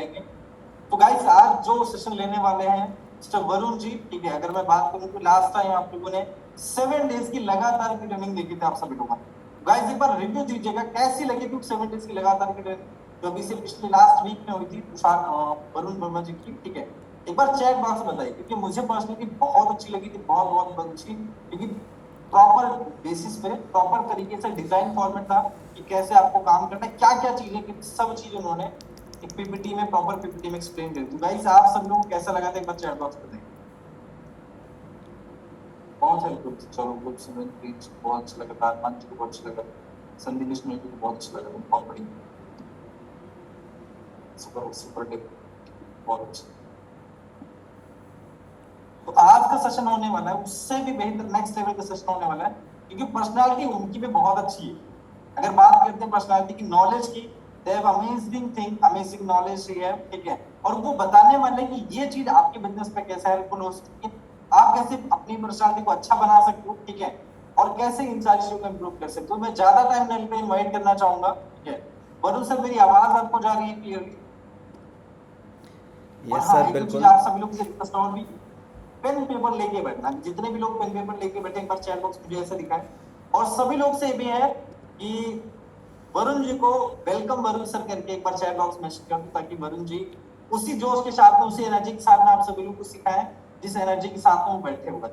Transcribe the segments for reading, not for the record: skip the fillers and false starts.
करेंगे। तो गाइस आज जो सेशन लेने वाले हैं मिस्टर वरुण जी, ठीक है। अगर मैं बात करूं तो लास्ट टाइम आप लोगों ने 7 डेज की लगातार की ट्रेनिंग देखी थी आप सभी लोगों ने। गाइस एक बार रिव्यू दीजिएगा कैसी लगी थी 7 डेज की लगातार की ट्रेनिंग जो अभी से पिछले लास्ट वीक में हुई थी वरुण वर्मा जी की, ठीक है। एक बार चैट बॉक्स में बताइए, क्योंकि मुझे पर्सनली बहुत अच्छी लगी थी, बहुत बहुत अच्छी, क्योंकि प्रॉपर बेसिस पे प्रॉपर तरीके से डिजाइन फॉर्मेट था कि कैसे आपको काम करना है, क्या क्या चीजें, सब चीज उन्होंने एक पीपीटी में प्रॉपर पीपीटी में एक्सप्लेन कर दी। गाइस आप सब लोगों को कैसा लगा था एक बार चैट बॉक्स में बताइए। बहुत सारे ग्रुप, चलो ग्रुप से प्लीज बहुत अच्छा लगा था, मंच को बहुत अच्छा लगा, संदीप बिश्नोई को बहुत अच्छा लगा, बहुत बढ़िया, सुपर सुपर टिप, बहुत अच्छा। तो आज का सेशन होने वाला है उससे भी बेहतर, नेक्स्ट लेवल का सेशन होने वाला है, क्योंकि पर्सनालिटी उनकी भी बहुत अच्छी है। अगर बात करते हैं पर्सनालिटी की, नॉलेज की, they have amazing thing, amazing knowledge है, ठीक है। और वो बताने वाले कि ये चीज आपके बिजनेस में कैसे हेल्पफुल हो सकती है, आप कैसे अपनी पर्सनालिटी को अच्छा बना सकते हो, ठीक है, और कैसे इन सारी चीजों को इम्प्रूव कर सकते हो। मैं ज्यादा टाइम नहीं पे इन्वाइट करना चाहूंगा, ठीक है। वरुण सर मेरी आवाज आपको जा रही है क्लियरली? और यस हाँ, सर, एक दो चीज बिल्कुल। आप सभी लोग से रिक्वेस्ट और भी, पेन पेपर लेके बैठना, जितने भी लोग पेन पेपर लेके बैठे एक बार चैट बॉक्स मुझे ऐसे दिखाएं। और सभी लोग से भी है कि वरुण जी को वेलकम वरुण सर करके एक बार चैट बॉक्स मैसेज कर दो, ताकि वरुण जी उसी जोश के साथ में, उसी एनर्जी के साथ में आप सभी लोग को सिखाएं जिस एनर्जी के साथ में वो बैठे हुए।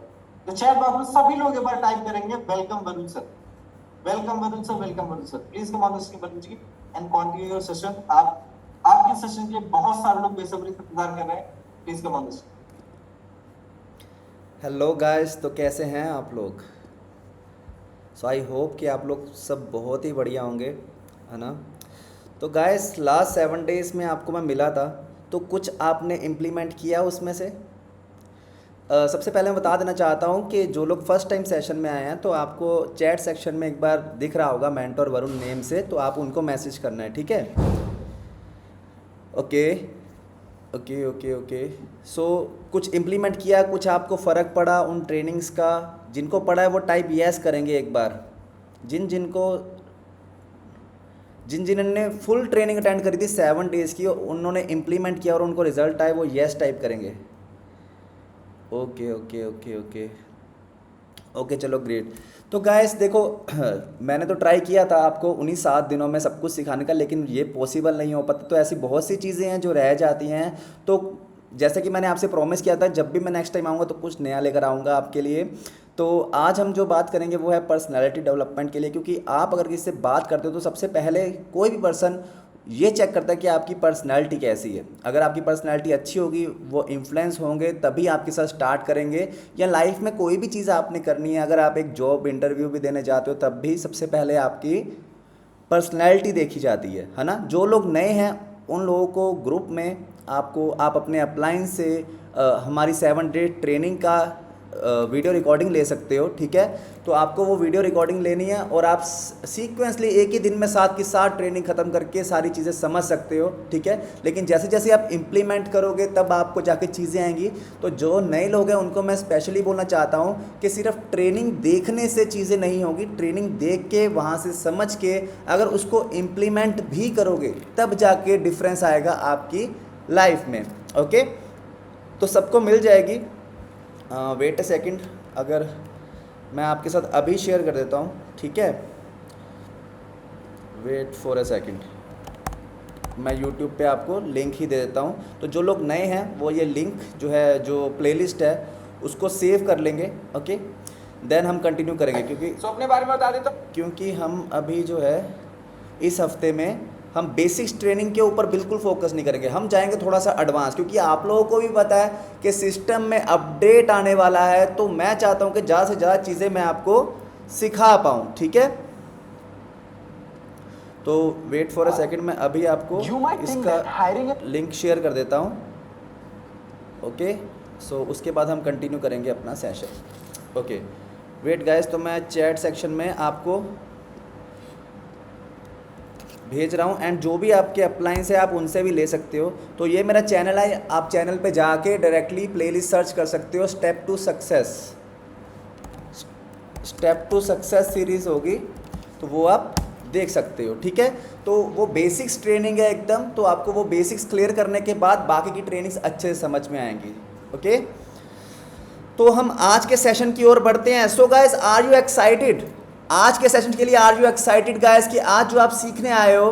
तो चैट बॉक्स में सभी लोग एक बार टाइप करेंगे welcome Varun sir, welcome Varun sir, welcome Varun sir. Please come on the screen Varun ji and continue your session. आप आपके सेशन के लिए बहुत सारे लोग बेसब्री से इंतजार कर रहे हैं। Please come on the screen. Hello guys, तो कैसे हैं आप लोग? सो आई होप कि आप लोग सब बहुत ही बढ़िया होंगे, है ना? तो गाइस लास्ट 7 डेज़ में आपको मैं मिला था, तो कुछ आपने इम्प्लीमेंट किया उसमें से? सबसे पहले मैं बता देना चाहता हूँ कि जो लोग फर्स्ट टाइम सेशन में आए हैं तो आपको चैट सेक्शन में एक बार दिख रहा होगा मेंटर वरुण नेम से, तो आप उनको मैसेज करना है, ठीक है? Okay okay okay okay. So कुछ इम्प्लीमेंट किया, कुछ आपको फ़र्क पड़ा उन ट्रेनिंग्स का? जिनको पड़ा है वो टाइप यस करेंगे एक बार। जिन जिन्होंने फुल ट्रेनिंग अटेंड करी थी 7 डेज़ की, उन्होंने इम्प्लीमेंट किया और उनको रिजल्ट आए, वो यस टाइप करेंगे। Okay okay okay okay okay, चलो ग्रेट। तो गाइस देखो, मैंने तो ट्राई किया था आपको उन्हीं 7 दिनों में सब कुछ सिखाने का, लेकिन ये पॉसिबल नहीं हो पाता। तो ऐसी बहुत सी चीज़ें हैं जो रह जाती हैं। तो जैसे कि मैंने आपसे प्रॉमिस किया था, जब भी मैं नेक्स्ट टाइम आऊँगा तो कुछ नया लेकर आऊँगा आपके लिए। तो आज हम जो बात करेंगे वो है पर्सनैलिटी डेवलपमेंट के लिए, क्योंकि आप अगर किसी से बात करते हो तो सबसे पहले कोई भी पर्सन ये चेक करता है कि आपकी पर्सनैलिटी कैसी है। अगर आपकी पर्सनैलिटी अच्छी होगी, वो इन्फ्लुएंस होंगे तभी आपके साथ स्टार्ट करेंगे, या लाइफ में कोई भी चीज़ आपने करनी है, अगर आप एक जॉब इंटरव्यू भी देने जाते हो तब भी सबसे पहले आपकी पर्सनैलिटी देखी जाती है ना? जो लोग नए हैं उन लोगों को ग्रुप में आप अपने अपलाइन से हमारी 7 डे ट्रेनिंग का वीडियो रिकॉर्डिंग ले सकते हो, ठीक है? तो आपको वो वीडियो रिकॉर्डिंग लेनी है और आप सीक्वेंसली एक ही दिन में 7 की 7 ट्रेनिंग ख़त्म करके सारी चीज़ें समझ सकते हो, ठीक है? लेकिन जैसे जैसे आप इम्प्लीमेंट करोगे तब आपको जाके चीज़ें आएंगी। तो जो नए लोग हैं उनको मैं स्पेशली बोलना चाहता हूँ कि सिर्फ ट्रेनिंग देखने से चीज़ें नहीं होगी, ट्रेनिंग देख के वहाँ से समझ के अगर उसको इम्प्लीमेंट भी करोगे तब जाके डिफरेंस आएगा आपकी लाइफ में। ओके, तो सबको मिल जाएगी। वेट अ सेकंड, अगर मैं आपके साथ अभी शेयर कर देता हूँ, ठीक है? वेट फॉर अ सेकंड, मैं यूट्यूब पे आपको लिंक ही दे देता हूँ। तो जो लोग नए हैं वो ये लिंक जो है, जो प्लेलिस्ट है, उसको सेव कर लेंगे। ओके, देन हम कंटिन्यू करेंगे, क्योंकि अपने बारे में बता देता क्योंकि हम अभी जो है इस हफ्ते में हम बेसिक्स ट्रेनिंग के ऊपर बिल्कुल फोकस नहीं करेंगे, हम जाएंगे थोड़ा सा एडवांस, क्योंकि आप लोगों को भी पता है कि सिस्टम में अपडेट आने वाला है। तो मैं चाहता हूं कि ज़्यादा से ज़्यादा चीज़ें मैं आपको सिखा पाऊं, ठीक है? तो वेट फॉर अ सेकंड, मैं अभी आपको इसका लिंक शेयर कर देता हूं। ओके, सो उसके बाद हम कंटिन्यू करेंगे अपना सेशन। ओके, वेट गाइस, तो मैं चैट सेक्शन में आपको भेज रहा हूँ, एंड जो भी आपके अप्लाइंस है आप उनसे भी ले सकते हो। तो ये मेरा चैनल है, आप चैनल पे जाके डायरेक्टली प्लेलिस्ट सर्च कर सकते हो। स्टेप टू सक्सेस सीरीज़ होगी, तो वो आप देख सकते हो, ठीक है। तो वो बेसिक्स ट्रेनिंग है एकदम, तो आपको वो बेसिक्स क्लियर करने के बाद बाकी की ट्रेनिंग्स अच्छे से समझ में आएंगी, ओके। तो हम आज के सेशन की ओर बढ़ते हैं। So guys, are you excited? आज के सेशन के लिए आर यू एक्साइटेड गाइस कि आज जो आप सीखने आए हो?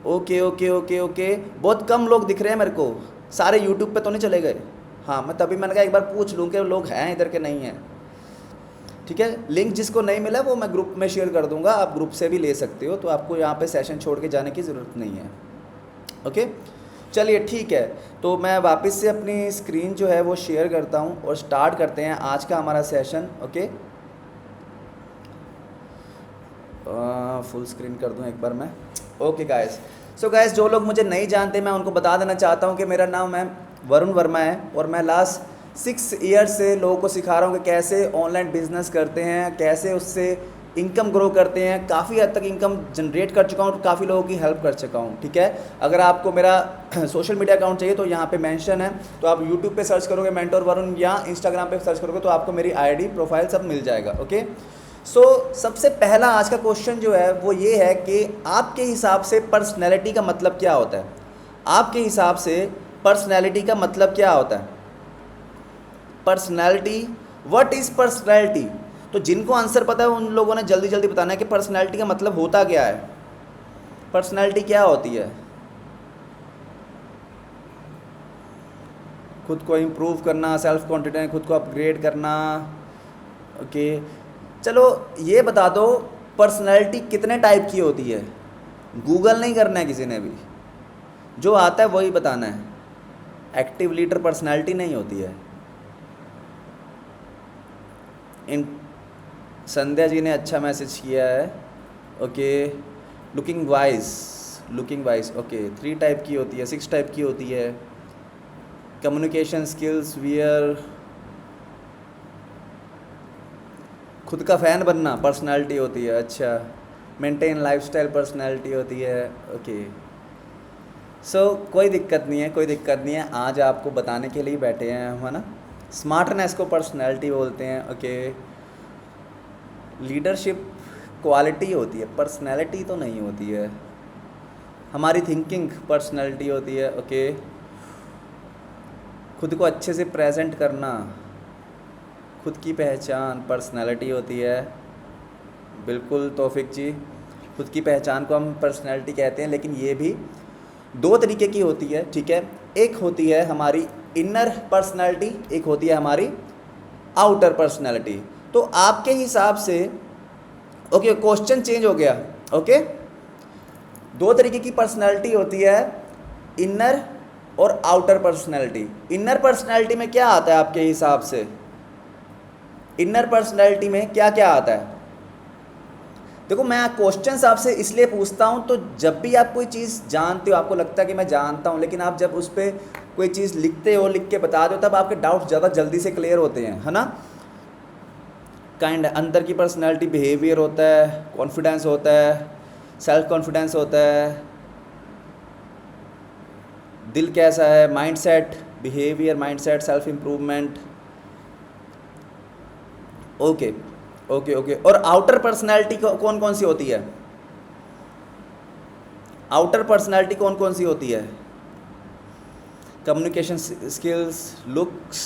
ओके ओके ओके ओके, बहुत कम लोग दिख रहे हैं मेरे को, सारे यूट्यूब पे तो नहीं चले गए? हाँ, मैं तभी मैंने कहा एक बार पूछ लूँ कि लोग हैं इधर के नहीं हैं, ठीक है। लिंक जिसको नहीं मिला वो मैं ग्रुप में शेयर कर दूंगा, आप ग्रुप से भी ले सकते हो, तो आपको यहाँ पे सेशन छोड़ के जाने की ज़रूरत नहीं है, ओके। चलिए ठीक है, तो मैं वापस से अपनी स्क्रीन जो है वो शेयर करता हूँ और स्टार्ट करते हैं आज का हमारा सेशन, ओके। फुल स्क्रीन कर दूँ एक बार मैं, ओके गाइस। सो गाइस, जो लोग मुझे नहीं जानते मैं उनको बता देना चाहता हूँ कि मेरा नाम है वरुण वर्मा है और मैं लास्ट 6 ईयर्स से लोगों को सिखा रहा हूँ कि कैसे ऑनलाइन बिजनेस करते हैं, कैसे उससे इनकम ग्रो करते हैं। काफ़ी हद तक इनकम जनरेट कर चुका हूँ और काफ़ी लोगों की हेल्प कर चुका हूँ, ठीक है। अगर आपको मेरा सोशल मीडिया अकाउंट चाहिए तो यहाँ पे मेंशन है, तो आप यूट्यूब पे सर्च करोगे मेंटोर वरुण या इंस्टाग्राम पे सर्च करोगे तो आपको मेरी आईडी प्रोफाइल सब मिल जाएगा, ओके। सो सबसे पहला आज का क्वेश्चन जो है वो ये है कि आपके हिसाब से पर्सनैलिटी का मतलब क्या होता है? आपके हिसाब से पर्सनैलिटी का मतलब क्या होता है? Personality, what is personality? तो जिनको आंसर पता है उन लोगों ने जल्दी जल्दी बताना है कि पर्सनैलिटी का मतलब होता क्या है, पर्सनैलिटी क्या होती है। खुद को इम्प्रूव करना, सेल्फ कॉन्फिडेंस, खुद को अपग्रेड करना, ओके। चलो ये बता दो, पर्सनैलिटी कितने टाइप की होती है? गूगल नहीं करना है किसी ने भी, जो आता है वही बताना है। एक्टिव लीडर पर्सनैलिटी नहीं होती है। इन संध्या जी ने अच्छा मैसेज किया है, okay. Looking wise, okay. 3 type की होती है, 6 टाइप की होती है। कम्युनिकेशन स्किल्स, वियर, खुद का फ़ैन बनना पर्सनैलिटी होती है, अच्छा। मेंटेन लाइफस्टाइल पर्सनैलिटी होती है, ओके। सो कोई दिक्कत नहीं है, कोई दिक्कत नहीं है, आज आपको बताने के लिए बैठे हैं हम, है ना। स्मार्टनेस को पर्सनैलिटी बोलते हैं, ओके। लीडरशिप क्वालिटी होती है, पर्सनैलिटी तो नहीं होती है। हमारी थिंकिंग पर्सनैलिटी होती है, ओके। खुद को अच्छे से प्रेजेंट करना, खुद की पहचान पर्सनैलिटी होती है। बिल्कुल तौफिक जी, खुद की पहचान को हम पर्सनैलिटी कहते हैं, लेकिन ये भी 2 तरीके की होती है, ठीक है। एक होती है हमारी इनर पर्सनैलिटी, एक होती है हमारी आउटर पर्सनैलिटी। तो आपके हिसाब से, ओके, क्वेश्चन चेंज हो गया, ओके। 2 तरीके की पर्सनैलिटी होती है, इनर और आउटर पर्सनैलिटी। इनर पर्सनैलिटी में क्या आता है आपके हिसाब से? इनर पर्सनैलिटी में क्या क्या आता है? देखो, मैं क्वेश्चन आपसे इसलिए पूछता हूँ, तो जब भी आप कोई चीज़ जानते हो, आपको लगता है कि मैं जानता हूँ, लेकिन आप जब उस पर कोई चीज़ लिखते हो, लिख के बता दो, तब आपके डाउट्स ज़्यादा जल्दी से क्लियर होते हैं, है ना। काइंड अंदर की पर्सनैलिटी, बिहेवियर होता है, कॉन्फिडेंस होता है, सेल्फ कॉन्फिडेंस होता है, दिल कैसा है, mindset, behaviour, mindset, self improvement, okay okay okay. और आउटर पर्सनैलिटी कौन कौन सी होती है? आउटर पर्सनैलिटी कौन कौन सी होती है? Communication skills, looks.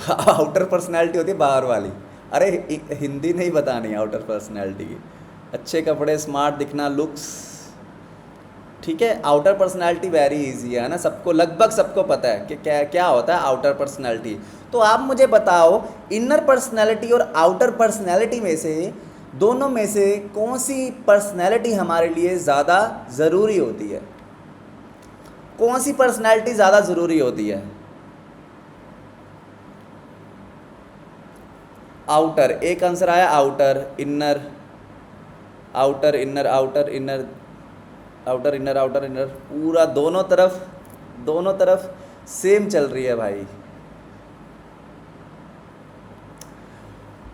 Outer personality होती है बाहर वाली। अरे हिंदी नहीं बतानी आउटर पर्सनैलिटी की। अच्छे कपड़े, स्मार्ट दिखना, लुक्स, ठीक है। आउटर पर्सनैलिटी वेरी इजी है ना, सबको, लगभग सबको पता है कि क्या क्या होता है आउटर पर्सनैलिटी। तो आप मुझे बताओ, इनर पर्सनैलिटी और आउटर पर्सनैलिटी में से, दोनों में से कौन सी पर्सनैलिटी हमारे लिए ज़्यादा ज़रूरी होती है? कौन सी पर्सनैलिटी ज़्यादा ज़रूरी होती है? आउटर, एक आंसर आया outer, inner, outer inner, outer inner, outer inner, outer inner, पूरा दोनों तरफ सेम चल रही है भाई।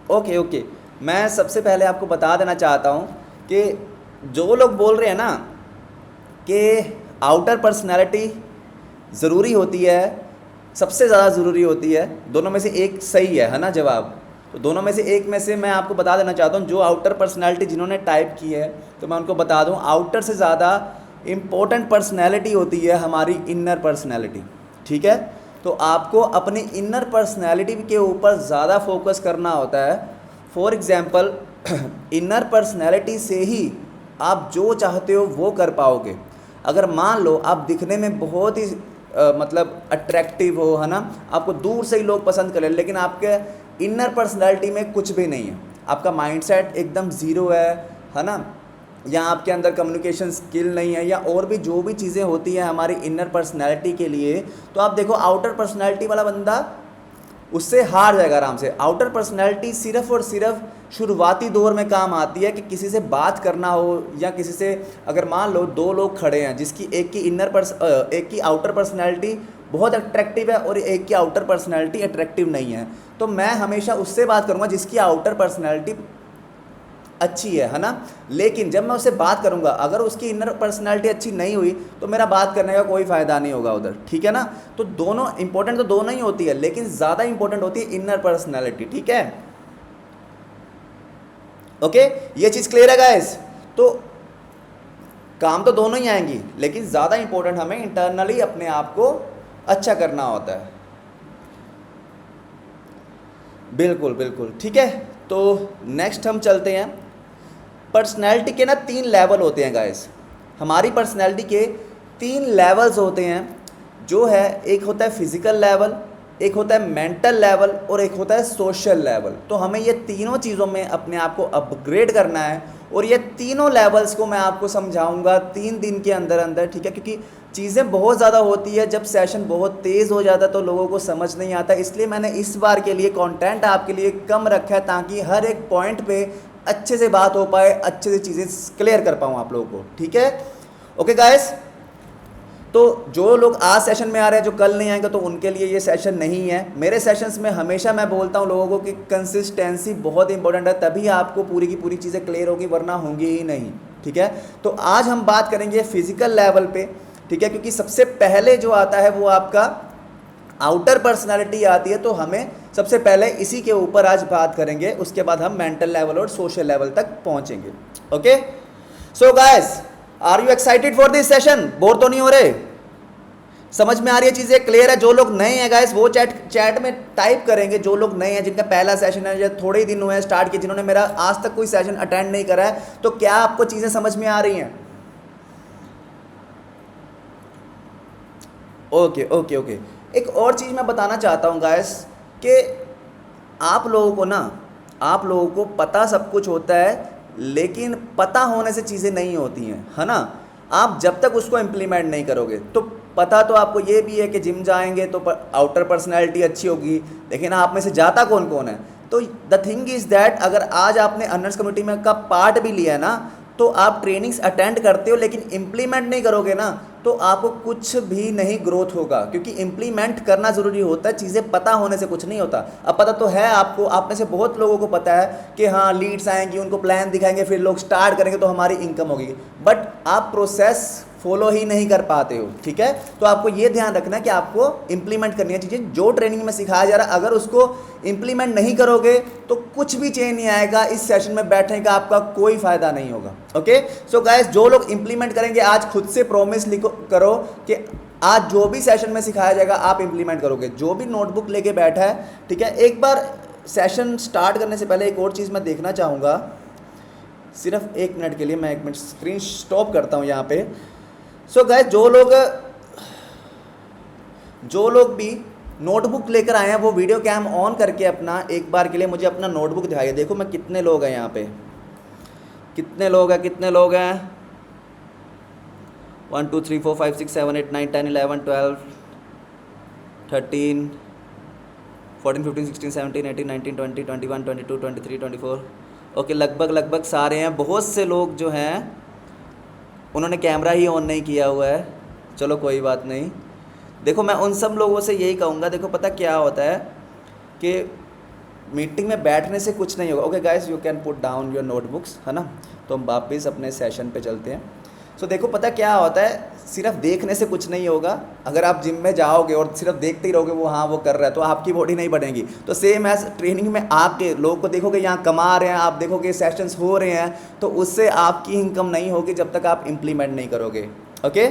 ओके ओके, मैं सबसे पहले आपको बता देना चाहता हूँ कि जो लोग बोल रहे हैं ना कि आउटर पर्सनैलिटी ज़रूरी होती है, सबसे ज़्यादा ज़रूरी होती है, दोनों में से एक सही है ना जवाब। तो दोनों में से एक में से मैं आपको बता देना चाहता हूँ, जो आउटर पर्सनैलिटी जिन्होंने टाइप की है तो मैं उनको बता दूँ, आउटर से ज़्यादा इम्पोर्टेंट पर्सनैलिटी होती है हमारी इनर पर्सनैलिटी, ठीक है। तो आपको अपनी इनर पर्सनैलिटी के ऊपर ज़्यादा फोकस करना होता है। फॉर एग्ज़ाम्पल इनर पर्सनैलिटी से ही आप जो चाहते हो वो कर पाओगे। अगर मान लो आप दिखने में बहुत ही मतलब अट्रैक्टिव हो, है ना, आपको दूर से ही लोग पसंद करें, लेकिन आपके इनर पर्सनैलिटी में कुछ भी नहीं है, आपका माइंडसेट एकदम ज़ीरो है ना, या आपके अंदर कम्युनिकेशन स्किल नहीं है, या और भी जो भी चीज़ें होती हैं हमारी इनर पर्सनैलिटी के लिए, तो आप देखो आउटर पर्सनैलिटी वाला बंदा उससे हार जाएगा आराम से। आउटर पर्सनैलिटी सिर्फ और सिर्फ शुरुआती दौर में काम आती है कि किसी से बात करना हो, या किसी से अगर मान लो दो लोग खड़े हैं जिसकी एक की आउटर पर्सनैलिटी बहुत अट्रैक्टिव है और एक की आउटर पर्सनैलिटी अट्रैक्टिव नहीं है, तो मैं हमेशा उससे बात करूँगा जिसकी आउटर पर्सनैलिटी अच्छी है ना। लेकिन जब मैं उससे बात करूंगा अगर उसकी इनर पर्सनैलिटी अच्छी नहीं हुई तो मेरा बात करने का कोई फ़ायदा नहीं होगा उधर, ठीक है ना। तो दोनों इंपॉर्टेंट तो दोनों ही होती है, लेकिन ज़्यादा इंपॉर्टेंट होती है इनर पर्सनैलिटी, ठीक है। ओके, ये चीज़ क्लियर है गाइस। तो काम तो दोनों ही आएंगी, लेकिन ज़्यादा इंपॉर्टेंट हमें इंटरनली अपने आप को अच्छा करना होता है। बिल्कुल बिल्कुल, ठीक है। तो नेक्स्ट हम चलते हैं। पर्सनैलिटी के ना 3 लेवल होते हैं गाइस। हमारी पर्सनैलिटी के 3 लेवल्स होते हैं, जो है एक होता है फिजिकल लेवल, एक होता है मेंटल लेवल और एक होता है सोशल लेवल। तो हमें ये तीनों चीज़ों में अपने आप को अपग्रेड करना है, और ये तीनों लेवल्स को मैं आपको समझाऊंगा 3 दिन के अंदर अंदर, ठीक है। क्योंकि चीज़ें बहुत ज़्यादा होती है, जब सेशन बहुत तेज़ हो जाता है तो लोगों को समझ नहीं आता, इसलिए मैंने इस बार के लिए कंटेंट आपके लिए कम रखा है, ताकि हर एक पॉइंट पे अच्छे से बात हो पाए, अच्छे से चीज़ें क्लियर कर पाऊँ आप लोगों को, ठीक है। ओके गाइस, तो जो लोग आज सेशन में आ रहे हैं, जो कल नहीं आएंगे, तो उनके लिए ये सेशन नहीं है। मेरे सेशंस में हमेशा मैं बोलता हूँ लोगों को कि कंसिस्टेंसी बहुत इंपॉर्टेंट है, तभी आपको पूरी की पूरी चीज़ें क्लियर होगी, वरना होंगी ही नहीं, ठीक है। तो आज हम बात करेंगे फिजिकल लेवल पे, ठीक है, क्योंकि सबसे पहले जो आता है वो आपका आउटर पर्सनालिटी आती है, तो हमें सबसे पहले इसी के ऊपर आज बात करेंगे, उसके बाद हम मेंटल लेवल और सोशल लेवल तक पहुंचेंगे। Okay, so guys, are you excited for this session? Bore तो नहीं हो रहे? समझ में आ रही है चीज़ें? क्लियर है? जो लोग नए हैं गाइस वो चैट में टाइप करेंगे, जो लोग नए हैं, जिनका पहला सेशन है या थोड़े ही दिन हुए हैं स्टार्ट किए, जिन्होंने मेरा आज तक कोई सेशन अटेंड नहीं करा है, तो क्या आपको चीज़ें समझ में आ रही हैं? Okay okay okay. एक और चीज़ मैं बताना चाहता हूँ गाइस, कि आप लोगों को पता सब कुछ होता है, लेकिन पता होने से चीज़ें नहीं होती हैं, है ना। आप जब तक उसको इम्प्लीमेंट नहीं करोगे, तो पता तो आपको ये भी है कि जिम जाएंगे तो आउटर पर्सनैलिटी अच्छी होगी, लेकिन आप में से जाता कौन कौन है? तो द थिंग इज़ दैट अगर आज आपने अनर्स कम्युनिटी में का पार्ट भी लिया है ना, तो आप ट्रेनिंग्स अटेंड करते हो लेकिन इम्प्लीमेंट नहीं करोगे ना, तो आपको कुछ भी नहीं ग्रोथ होगा, क्योंकि इम्प्लीमेंट करना ज़रूरी होता है। चीज़ें पता होने से कुछ नहीं होता। अब पता तो है आपको, आप में से बहुत लोगों को पता है कि हाँ लीड्स आएंगी, उनको प्लान दिखाएंगे, फिर लोग स्टार्ट करेंगे तो हमारी इनकम होगी, बट आप प्रोसेस फॉलो ही नहीं कर पाते हो, ठीक है। तो आपको ये ध्यान रखना है कि आपको इंप्लीमेंट करनी है चीज़ें, जो ट्रेनिंग में सिखाया जा रहा है। अगर उसको इंप्लीमेंट नहीं करोगे तो कुछ भी चेंज नहीं आएगा, इस सेशन में बैठने का आपका कोई फ़ायदा नहीं होगा। ओके, सो गाइस, जो लोग इंप्लीमेंट करेंगे आज खुद से प्रॉमिस करो कि आज जो भी सेशन में सिखाया जाएगा आप इंप्लीमेंट करोगे। जो भी नोटबुक लेके बैठा है, ठीक है। एक बार सेशन स्टार्ट करने से पहले एक और चीज़ मैं देखना चाहूँगा, सिर्फ 1 मिनट के लिए। मैं 1 मिनट स्क्रीन स्टॉप करता हूँ यहाँ पे। सो गाइस, जो लोग भी नोटबुक लेकर आए हैं वो वीडियो कैम ऑन करके अपना एक बार के लिए मुझे अपना नोटबुक दिखाइए। देखो मैं कितने लोग हैं यहाँ पे, कितने लोग हैं 1 2 3 4 5 6 7 8 9 10 11 12 13 14 15 16 17 18 19 20 21 22 23 24। ओके, लगभग सारे हैं। बहुत से लोग जो हैं उन्होंने कैमरा ही ऑन नहीं किया हुआ है। चलो कोई बात नहीं। देखो मैं उन सब लोगों से यही कहूँगा, देखो पता क्या होता है कि मीटिंग में बैठने से कुछ नहीं होगा। Okay guys, you can put down your notebooks, है ना। तो हम वापस अपने सेशन पे चलते हैं। सो देखो पता क्या होता है, सिर्फ देखने से कुछ नहीं होगा। अगर आप जिम में जाओगे और सिर्फ देखते ही रहोगे वो हाँ वो कर रहा है, तो आपकी बॉडी नहीं बढ़ेगी। तो सेम एज ट्रेनिंग में आके लोगों को देखोगे यहाँ कमा रहे हैं, आप देखोगे सेशंस हो रहे हैं, तो उससे आपकी इनकम नहीं होगी जब तक आप इम्प्लीमेंट नहीं करोगे। ओके,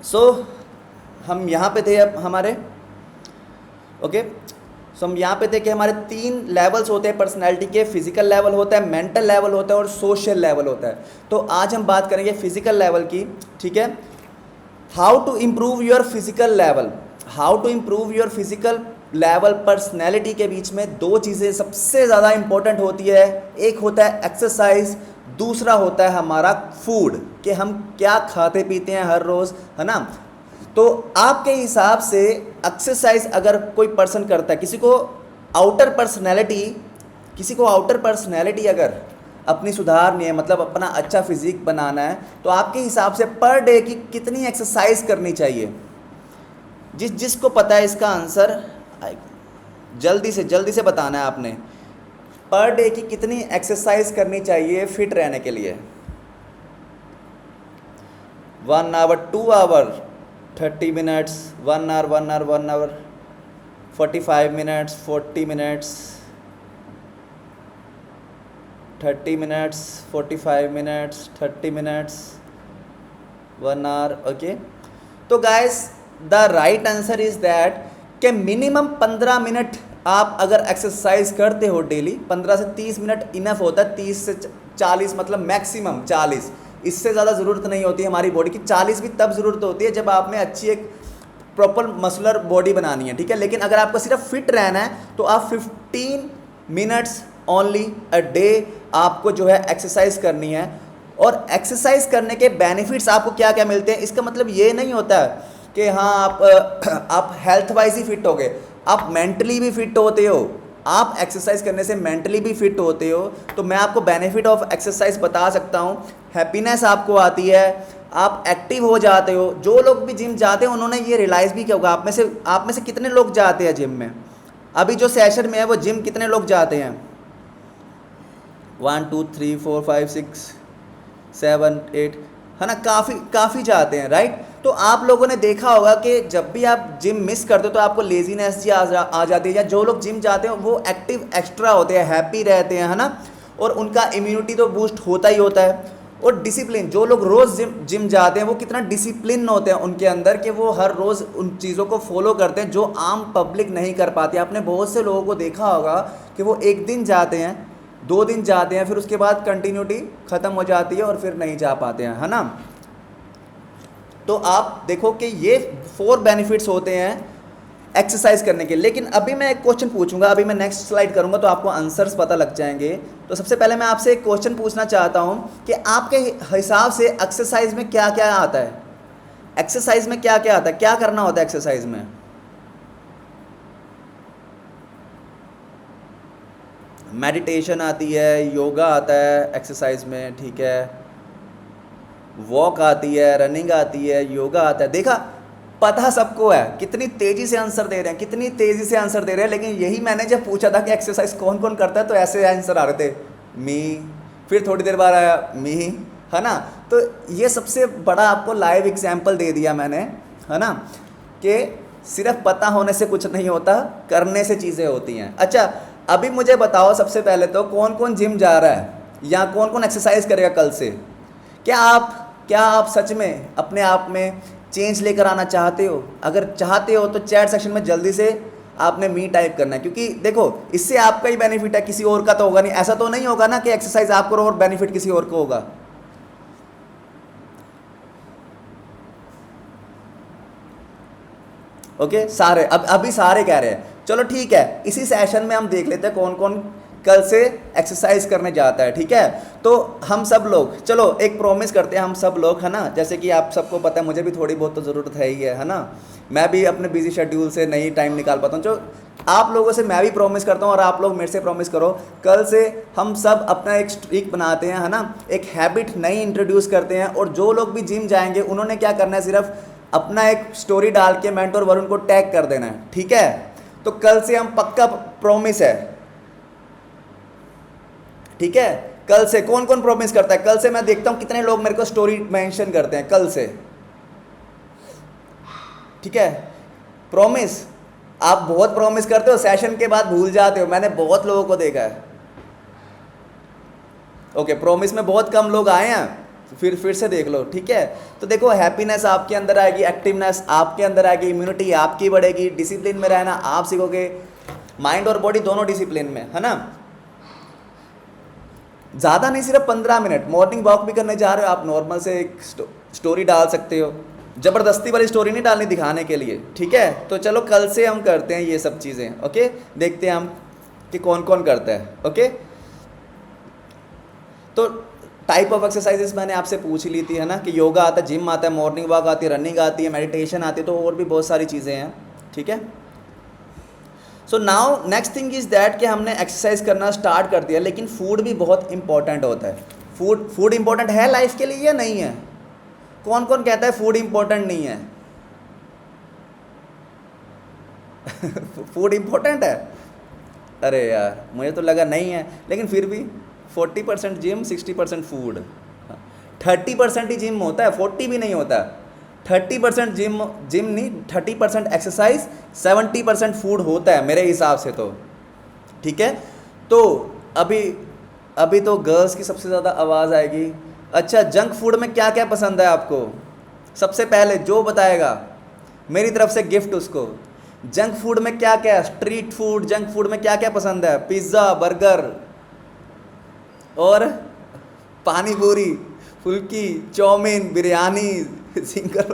सो हम यहाँ पे थे अब हमारे, ओके सो हम यहाँ पे थे कि हमारे 3 लेवल्स होते हैं पर्सनैलिटी के। फिजिकल लेवल होता है, मेंटल लेवल होता है और सोशल लेवल होता है। तो आज हम बात करेंगे फिजिकल लेवल की, ठीक है। How to improve your physical level, how to improve your physical level. Personality के बीच में 2 चीज़ें सबसे ज़्यादा इंपॉर्टेंट होती है, एक होता है एक्सरसाइज, दूसरा होता है हमारा फूड, कि हम क्या खाते पीते हैं हर रोज़, है ना। तो आपके हिसाब से एक्सरसाइज अगर कोई पर्सन करता है, किसी को आउटर पर्सनैलिटी अगर अपनी सुधारनी है, मतलब अपना अच्छा फिजिक बनाना है, तो आपके हिसाब से पर डे की कितनी एक्सरसाइज करनी चाहिए? जिसको पता है इसका आंसर जल्दी से बताना है आपने। पर डे की कितनी एक्सरसाइज करनी चाहिए फिट रहने के लिए? 1 hour, 2 hour, 30 minutes, 1 hour, 45 minutes, 40 minutes, 30 minutes, 45 minutes, 30 minutes, 1 hour. Okay, तो guys the right answer is that कि मिनिमम 15 मिनट आप अगर एक्सरसाइज करते हो डेली, 15 से 30 मिनट इनफ होता है, 30 से 40 मतलब मैक्सिमम 40, इससे ज़्यादा ज़रूरत नहीं होती है हमारी बॉडी की। 40 भी तब ज़रूरत होती है जब आप में अच्छी एक प्रॉपर मसलर बॉडी बनानी है, ठीक है। लेकिन अगर आपको सिर्फ फिट रहना है तो आप 15 मिनट्स ओनली अ डे आपको जो है एक्सरसाइज करनी है। और एक्सरसाइज करने के बेनिफिट्स आपको क्या क्या मिलते हैं, इसका मतलब ये नहीं होता कि हाँ आप हेल्थ वाइज ही फिट हो गए, आप मेंटली भी फिट होते हो। आप एक्सरसाइज करने से मेंटली भी फिट होते हो। तो मैं आपको बेनिफिट ऑफ एक्सरसाइज बता सकता हूँ। हैप्पीनेस आपको आती है, आप एक्टिव हो जाते हो। जो लोग भी जिम जाते हैं उन्होंने ये रियलाइज़ भी किया होगा। आप में से कितने लोग जाते हैं जिम में? अभी जो सेशन में है वो जिम कितने लोग जाते हैं? 1 2 3 4 5 6 7 8, है ना, काफ़ी जाते हैं, राइट। तो आप लोगों ने देखा होगा कि जब भी आप जिम मिस करते हो तो आपको लेजीनेस जी आ जाती है। या जो लोग जिम जाते हैं वो एक्टिव एक्स्ट्रा होते हैं, हैप्पी रहते हैं, है ना, और उनका इम्यूनिटी तो बूस्ट होता ही होता है। और डिसिप्लिन, जो लोग रोज़ जिम जाते हैं वो कितना डिसिप्लिन होते हैं उनके अंदर, कि वो हर रोज़ उन चीज़ों को फॉलो करते हैं जो आम पब्लिक नहीं कर पाती। आपने बहुत से लोगों को देखा होगा कि वो 1 दिन जाते हैं, 2 दिन जाते हैं, फिर उसके बाद कंटिन्यूटी ख़त्म हो जाती है और फिर नहीं जा पाते हैं, है ना। तो आप देखो कि ये 4 बेनिफिट्स होते हैं एक्सरसाइज करने के। लेकिन अभी मैं एक क्वेश्चन पूछूंगा, अभी मैं नेक्स्ट स्लाइड करूंगा तो आपको आंसर्स पता लग जाएंगे। तो सबसे पहले मैं आपसे एक क्वेश्चन पूछना चाहता हूं कि आपके हिसाब से एक्सरसाइज में क्या क्या आता है? एक्सरसाइज में क्या क्या आता है? क्या करना होता है एक्सरसाइज में? मेडिटेशन आती है, योगा आता है एक्सरसाइज में, ठीक है, वॉक आती है, रनिंग आती है, योगा आता है। देखा, पता सबको है, कितनी तेज़ी से आंसर दे रहे हैं, कितनी तेज़ी से आंसर दे रहे हैं। लेकिन यही मैंने जब पूछा था कि एक्सरसाइज कौन कौन करता है तो ऐसे आंसर आ रहे थे, मी, फिर थोड़ी देर बाद आया मी, है ना। तो ये सबसे बड़ा आपको लाइव एग्जाम्पल दे दिया मैंने, है ना, कि सिर्फ पता होने से कुछ नहीं होता, करने से चीज़ें होती हैं। अच्छा, अभी मुझे बताओ सबसे पहले तो कौन कौन जिम जा रहा है या कौन कौन एक्सरसाइज करेगा कल से? क्या आप सच में अपने आप में चेंज लेकर आना चाहते हो? अगर चाहते हो तो चैट सेक्शन में जल्दी से आपने मी टाइप करना है, क्योंकि देखो इससे आपका ही बेनिफिट है, किसी और का तो होगा नहीं। ऐसा तो नहीं होगा ना कि एक्सरसाइज आप करो और बेनिफिट किसी और को होगा। ओके, सारे अभी सारे कह रहे हैं। चलो ठीक है, इसी सेशन में हम देख लेते हैं कौन कौन कल से एक्सरसाइज करने जाता है, ठीक है। तो हम सब लोग चलो एक प्रॉमिस करते हैं, हम सब लोग, है ना, जैसे कि आप सबको पता है मुझे भी थोड़ी बहुत तो ज़रूरत है ना, मैं भी अपने बिजी शेड्यूल से नहीं टाइम निकाल पाता हूँ। जो आप लोगों से मैं भी प्रॉमिस करता हूँ और आप लोग मेरे से प्रॉमिस करो, कल से हम सब अपना एक स्ट्रीक बनाते हैं, है ना, एक हैबिट नई इंट्रोड्यूस करते हैं। और जो लोग भी जिम जाएंगे उन्होंने क्या करना है, सिर्फ अपना एक स्टोरी डाल के मेंटर वरुण को टैग कर देना है, ठीक है। तो कल से हम पक्का, प्रॉमिस है, ठीक है, कल से कौन कौन प्रॉमिस करता है? कल से मैं देखता हूँ कितने लोग मेरे को स्टोरी मेंशन करते हैं कल से। ठीक है, प्रॉमिस। आप बहुत प्रॉमिस करते हो, सेशन के बाद भूल जाते हो, मैंने बहुत लोगों को देखा है। ओके, प्रॉमिस में बहुत कम लोग आए हैं, फिर से देख लो। ठीक है, तो देखो हैप्पीनेस आपके अंदर आएगी, एक्टिवनेस आपके अंदर आएगी, इम्यूनिटी आपकी बढ़ेगी, डिसिप्लिन में रहना आप सीखोगे, माइंड और बॉडी दोनों डिसिप्लिन में, है ना। ज़्यादा नहीं, सिर्फ 15 मिनट मॉर्निंग वॉक भी करने जा रहे हो आप, नॉर्मल से एक स्टोरी डाल सकते हो, ज़बरदस्ती वाली स्टोरी नहीं डालनी दिखाने के लिए। ठीक है, तो चलो कल से हम करते हैं ये सब चीज़ें। ओके, देखते हैं हम कि कौन कौन करता है। ओके, तो टाइप ऑफ एक्सरसाइजेस मैंने आपसे पूछ ली थी, है ना, कि योगा आता है, जिम आता है, मॉर्निंग वॉक आती है, रनिंग आती है, मेडिटेशन आती है, तो और भी बहुत सारी चीज़ें हैं। ठीक है, so now next thing is that कि हमने एक्सरसाइज करना स्टार्ट कर दिया, लेकिन फूड भी बहुत इंपॉर्टेंट होता है। फूड इंपॉर्टेंट है लाइफ के लिए या नहीं है? कौन कौन कहता है फूड इंपॉर्टेंट नहीं है? फूड इंपॉर्टेंट है? अरे यार, मुझे तो लगा नहीं है, लेकिन फिर भी 40% जिम, 60% फूड, 30% ही जिम होता है, 40 भी नहीं होता। 30% जिम नहीं, 30% एक्सरसाइज, 70% फूड होता है मेरे हिसाब से तो। ठीक है, तो अभी तो गर्ल्स की सबसे ज़्यादा आवाज़ आएगी। अच्छा, जंक फूड में क्या क्या पसंद है आपको? सबसे पहले जो बताएगा मेरी तरफ से गिफ्ट उसको। जंक फूड में क्या क्या, स्ट्रीट फूड जंक फूड में क्या क्या पसंद है? पिज़्ज़ा, बर्गर और पानी पूरी, फुल्की, चाउमीन, बिरयानी, सिंगर।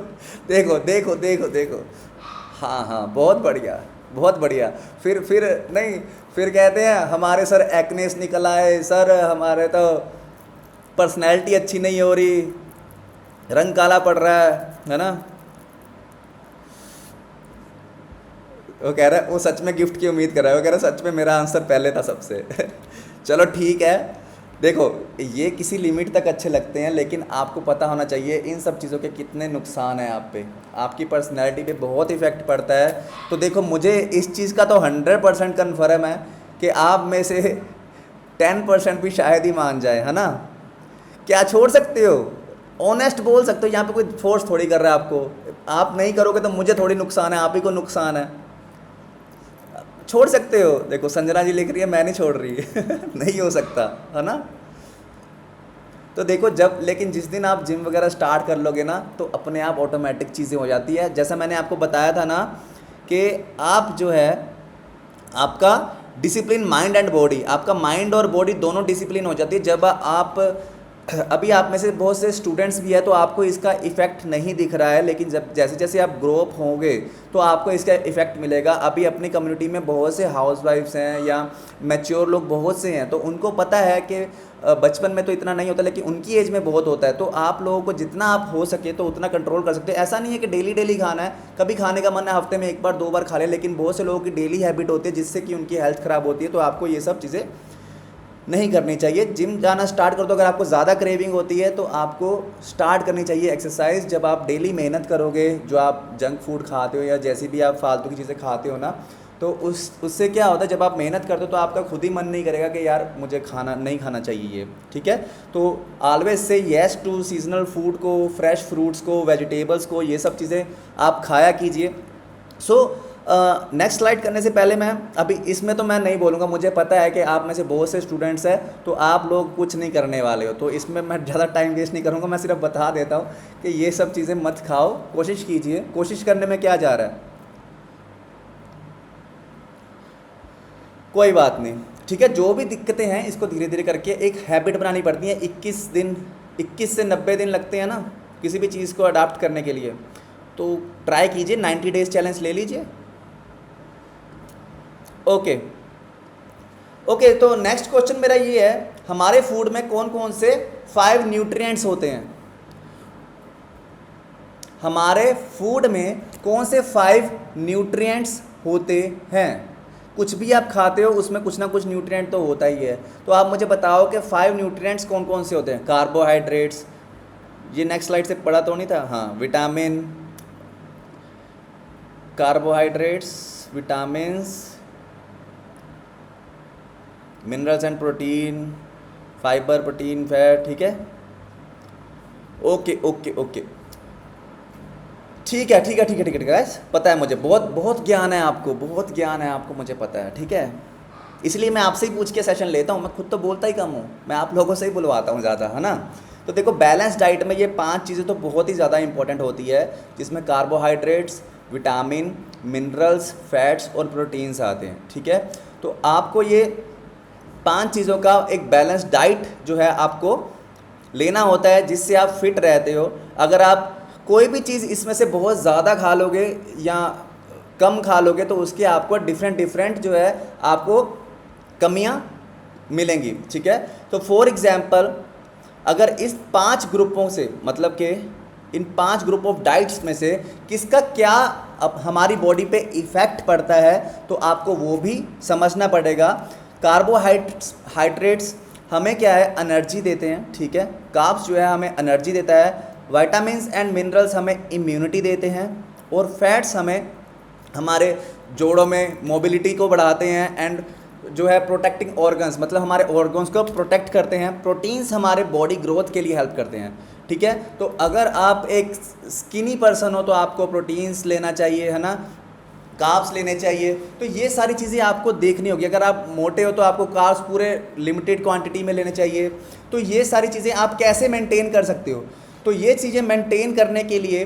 देखो देखो देखो देखो, हाँ हाँ, बहुत बढ़िया बहुत बढ़िया। फिर नहीं, फिर कहते हैं हमारे सर एक्नेस निकल आए, सर हमारे तो पर्सनैलिटी अच्छी नहीं हो रही, रंग काला पड़ रहा है ना। वो कह रहा है, वो सच में गिफ्ट की उम्मीद कर रहा है, वो कह रहा है सच में मेरा आंसर पहले था सबसे। चलो ठीक है, देखो ये किसी लिमिट तक अच्छे लगते हैं, लेकिन आपको पता होना चाहिए इन सब चीज़ों के कितने नुकसान हैं आप पे, आपकी पर्सनैलिटी पे बहुत इफेक्ट पड़ता है। तो देखो, मुझे इस चीज़ का तो 100% कन्फर्म है कि आप में से 10% भी शायद ही मान जाए, है ना। क्या छोड़ सकते हो? ऑनेस्ट बोल सकते हो, यहाँ पे कोई फोर्स थोड़ी कर रहा है आपको। आप नहीं करोगे तो मुझे थोड़ी नुकसान है, आप ही को नुकसान है। छोड़ सकते हो। देखो संजना जी लिख रही है, मैं नहीं छोड़ रही। नहीं हो सकता, है ना। तो देखो लेकिन जिस दिन आप जिम वगैरह स्टार्ट कर लोगे ना, तो अपने आप ऑटोमेटिक चीज़ें हो जाती है। जैसा मैंने आपको बताया था ना कि आप जो है, आपका डिसिप्लिन माइंड एंड बॉडी, आपका माइंड और बॉडी दोनों डिसिप्लिन हो जाती है जब आप अभी आप में से बहुत से स्टूडेंट्स भी है तो आपको इसका इफ़ेक्ट नहीं दिख रहा है, लेकिन जब जैसे जैसे आप ग्रो अप होंगे तो आपको इसका इफ़ेक्ट मिलेगा। अभी अपनी कम्युनिटी में बहुत से हाउसवाइफ्स हैं या मैच्योर लोग बहुत से हैं, तो उनको पता है कि बचपन में तो इतना नहीं होता, लेकिन उनकी एज में बहुत होता है। तो आप लोगों को जितना आप हो सके तो उतना कंट्रोल कर सकते हैं। ऐसा नहीं है कि डेली डेली खाना है, कभी खाने का मन है हफ्ते में 1 बार 2 बार खा ले, लेकिन बहुत से लोगों की डेली हैबिट होती है जिससे कि उनकी हेल्थ ख़राब होती है। तो आपको ये सब चीज़ें नहीं करनी चाहिए। जिम जाना स्टार्ट कर दो, अगर आपको ज़्यादा क्रेविंग होती है तो आपको स्टार्ट करनी चाहिए एक्सरसाइज। जब आप डेली मेहनत करोगे, जो आप जंक फूड खाते हो या जैसी भी आप फालतू की चीज़ें खाते हो ना, तो उससे क्या होता है, जब आप मेहनत करते हो तो आपका खुद ही मन नहीं करेगा कि यार मुझे खाना नहीं खाना चाहिए ये। ठीक है, तो ऑलवेज से येस टू सीजनल फूड को, फ्रेश फ्रूट्स को, वेजिटेबल्स को, ये सब चीज़ें आप खाया कीजिए। सो नेक्स्ट स्लाइड करने से पहले मैं अभी इसमें तो मैं नहीं बोलूँगा, मुझे पता है कि आप में से बहुत से स्टूडेंट्स हैं तो आप लोग कुछ नहीं करने वाले हो, तो इसमें मैं ज़्यादा टाइम वेस्ट नहीं करूँगा। मैं सिर्फ बता देता हूँ कि ये सब चीज़ें मत खाओ, कोशिश कीजिए। कोशिश करने में क्या जा रहा है, कोई बात नहीं। ठीक है, जो भी दिक्कतें हैं इसको धीरे धीरे करके एक हैबिट बनानी पड़ती है। 21 से 90 दिन लगते हैं ना किसी भी चीज़ को अडाप्ट करने के लिए, तो ट्राई कीजिए, 90 डेज चैलेंज ले लीजिए। ओके, तो नेक्स्ट क्वेश्चन मेरा ये है, हमारे फूड में कौन कौन से 5 न्यूट्रिएंट्स होते हैं? हमारे फूड में कौन से 5 न्यूट्रिएंट्स होते हैं? कुछ भी आप खाते हो उसमें कुछ ना कुछ न्यूट्रिएंट तो होता ही है। तो आप मुझे बताओ कि 5 न्यूट्रिएंट्स कौन कौन से होते हैं? कार्बोहाइड्रेट्स, ये नेक्स्ट स्लाइड से पढ़ा तो नहीं था? हाँ, vitamin, carbohydrates, vitamins, minerals and protein, fibre, protein, fat, ठीक है। ओके ओके ओके, ठीक है ठीक है ठीक है ठीक है गाइस, पता है मुझे, बहुत बहुत ज्ञान है आपको, बहुत ज्ञान है आपको, मुझे पता है, ठीक है। इसलिए मैं आपसे ही पूछ के सेशन लेता हूँ, मैं खुद तो बोलता ही कम हूँ, मैं आप लोगों से ही बुलवाता हूँ ज़्यादा, है ना। तो देखो बैलेंस डाइट में ये 5 चीज़ें तो बहुत ही ज़्यादा इंपॉर्टेंट होती है, जिसमें कार्बोहाइड्रेट्स, विटामिन, मिनरल्स, फैट्स और प्रोटीन्स आते हैं, ठीक है। तो आपको ये 5 चीज़ों का एक बैलेंस डाइट जो है आपको लेना होता है, जिससे आप फिट रहते हो। अगर आप कोई भी चीज़ इसमें से बहुत ज़्यादा खा लोगे या कम खा लोगे तो उसके आपको डिफरेंट डिफरेंट जो है आपको कमियां मिलेंगी, ठीक है। तो फॉर एग्जांपल अगर इस 5 ग्रुपों से, मतलब कि इन 5 ग्रुप ऑफ डाइट्स में से किसका क्या अब हमारी बॉडी पे इफ़ेक्ट पड़ता है, तो आपको वो भी समझना पड़ेगा। कार्बोहाइड्रेट्स हमें क्या है, एनर्जी देते हैं, ठीक है। कार्ब्स जो है हमें एनर्जी देता है। विटामिन्स एंड मिनरल्स हमें इम्यूनिटी देते हैं। और फैट्स हमें हमारे जोड़ों में मोबिलिटी को बढ़ाते हैं एंड जो है प्रोटेक्टिंग ऑर्गन्स, मतलब हमारे ऑर्गन्स को प्रोटेक्ट करते हैं। प्रोटीन्स हमारे बॉडी ग्रोथ के लिए हेल्प करते हैं, ठीक है। तो अगर आप एक स्किनी पर्सन हो तो आपको प्रोटीन्स लेना चाहिए, है ना, कार्ब्स लेने चाहिए। तो ये सारी चीज़ें आपको देखनी होगी। अगर आप मोटे हो तो आपको कार्ब्स पूरे लिमिटेड क्वांटिटी में लेने चाहिए। तो ये सारी चीज़ें आप कैसे मेंटेन कर सकते हो, तो ये चीज़ें मेंटेन करने के लिए,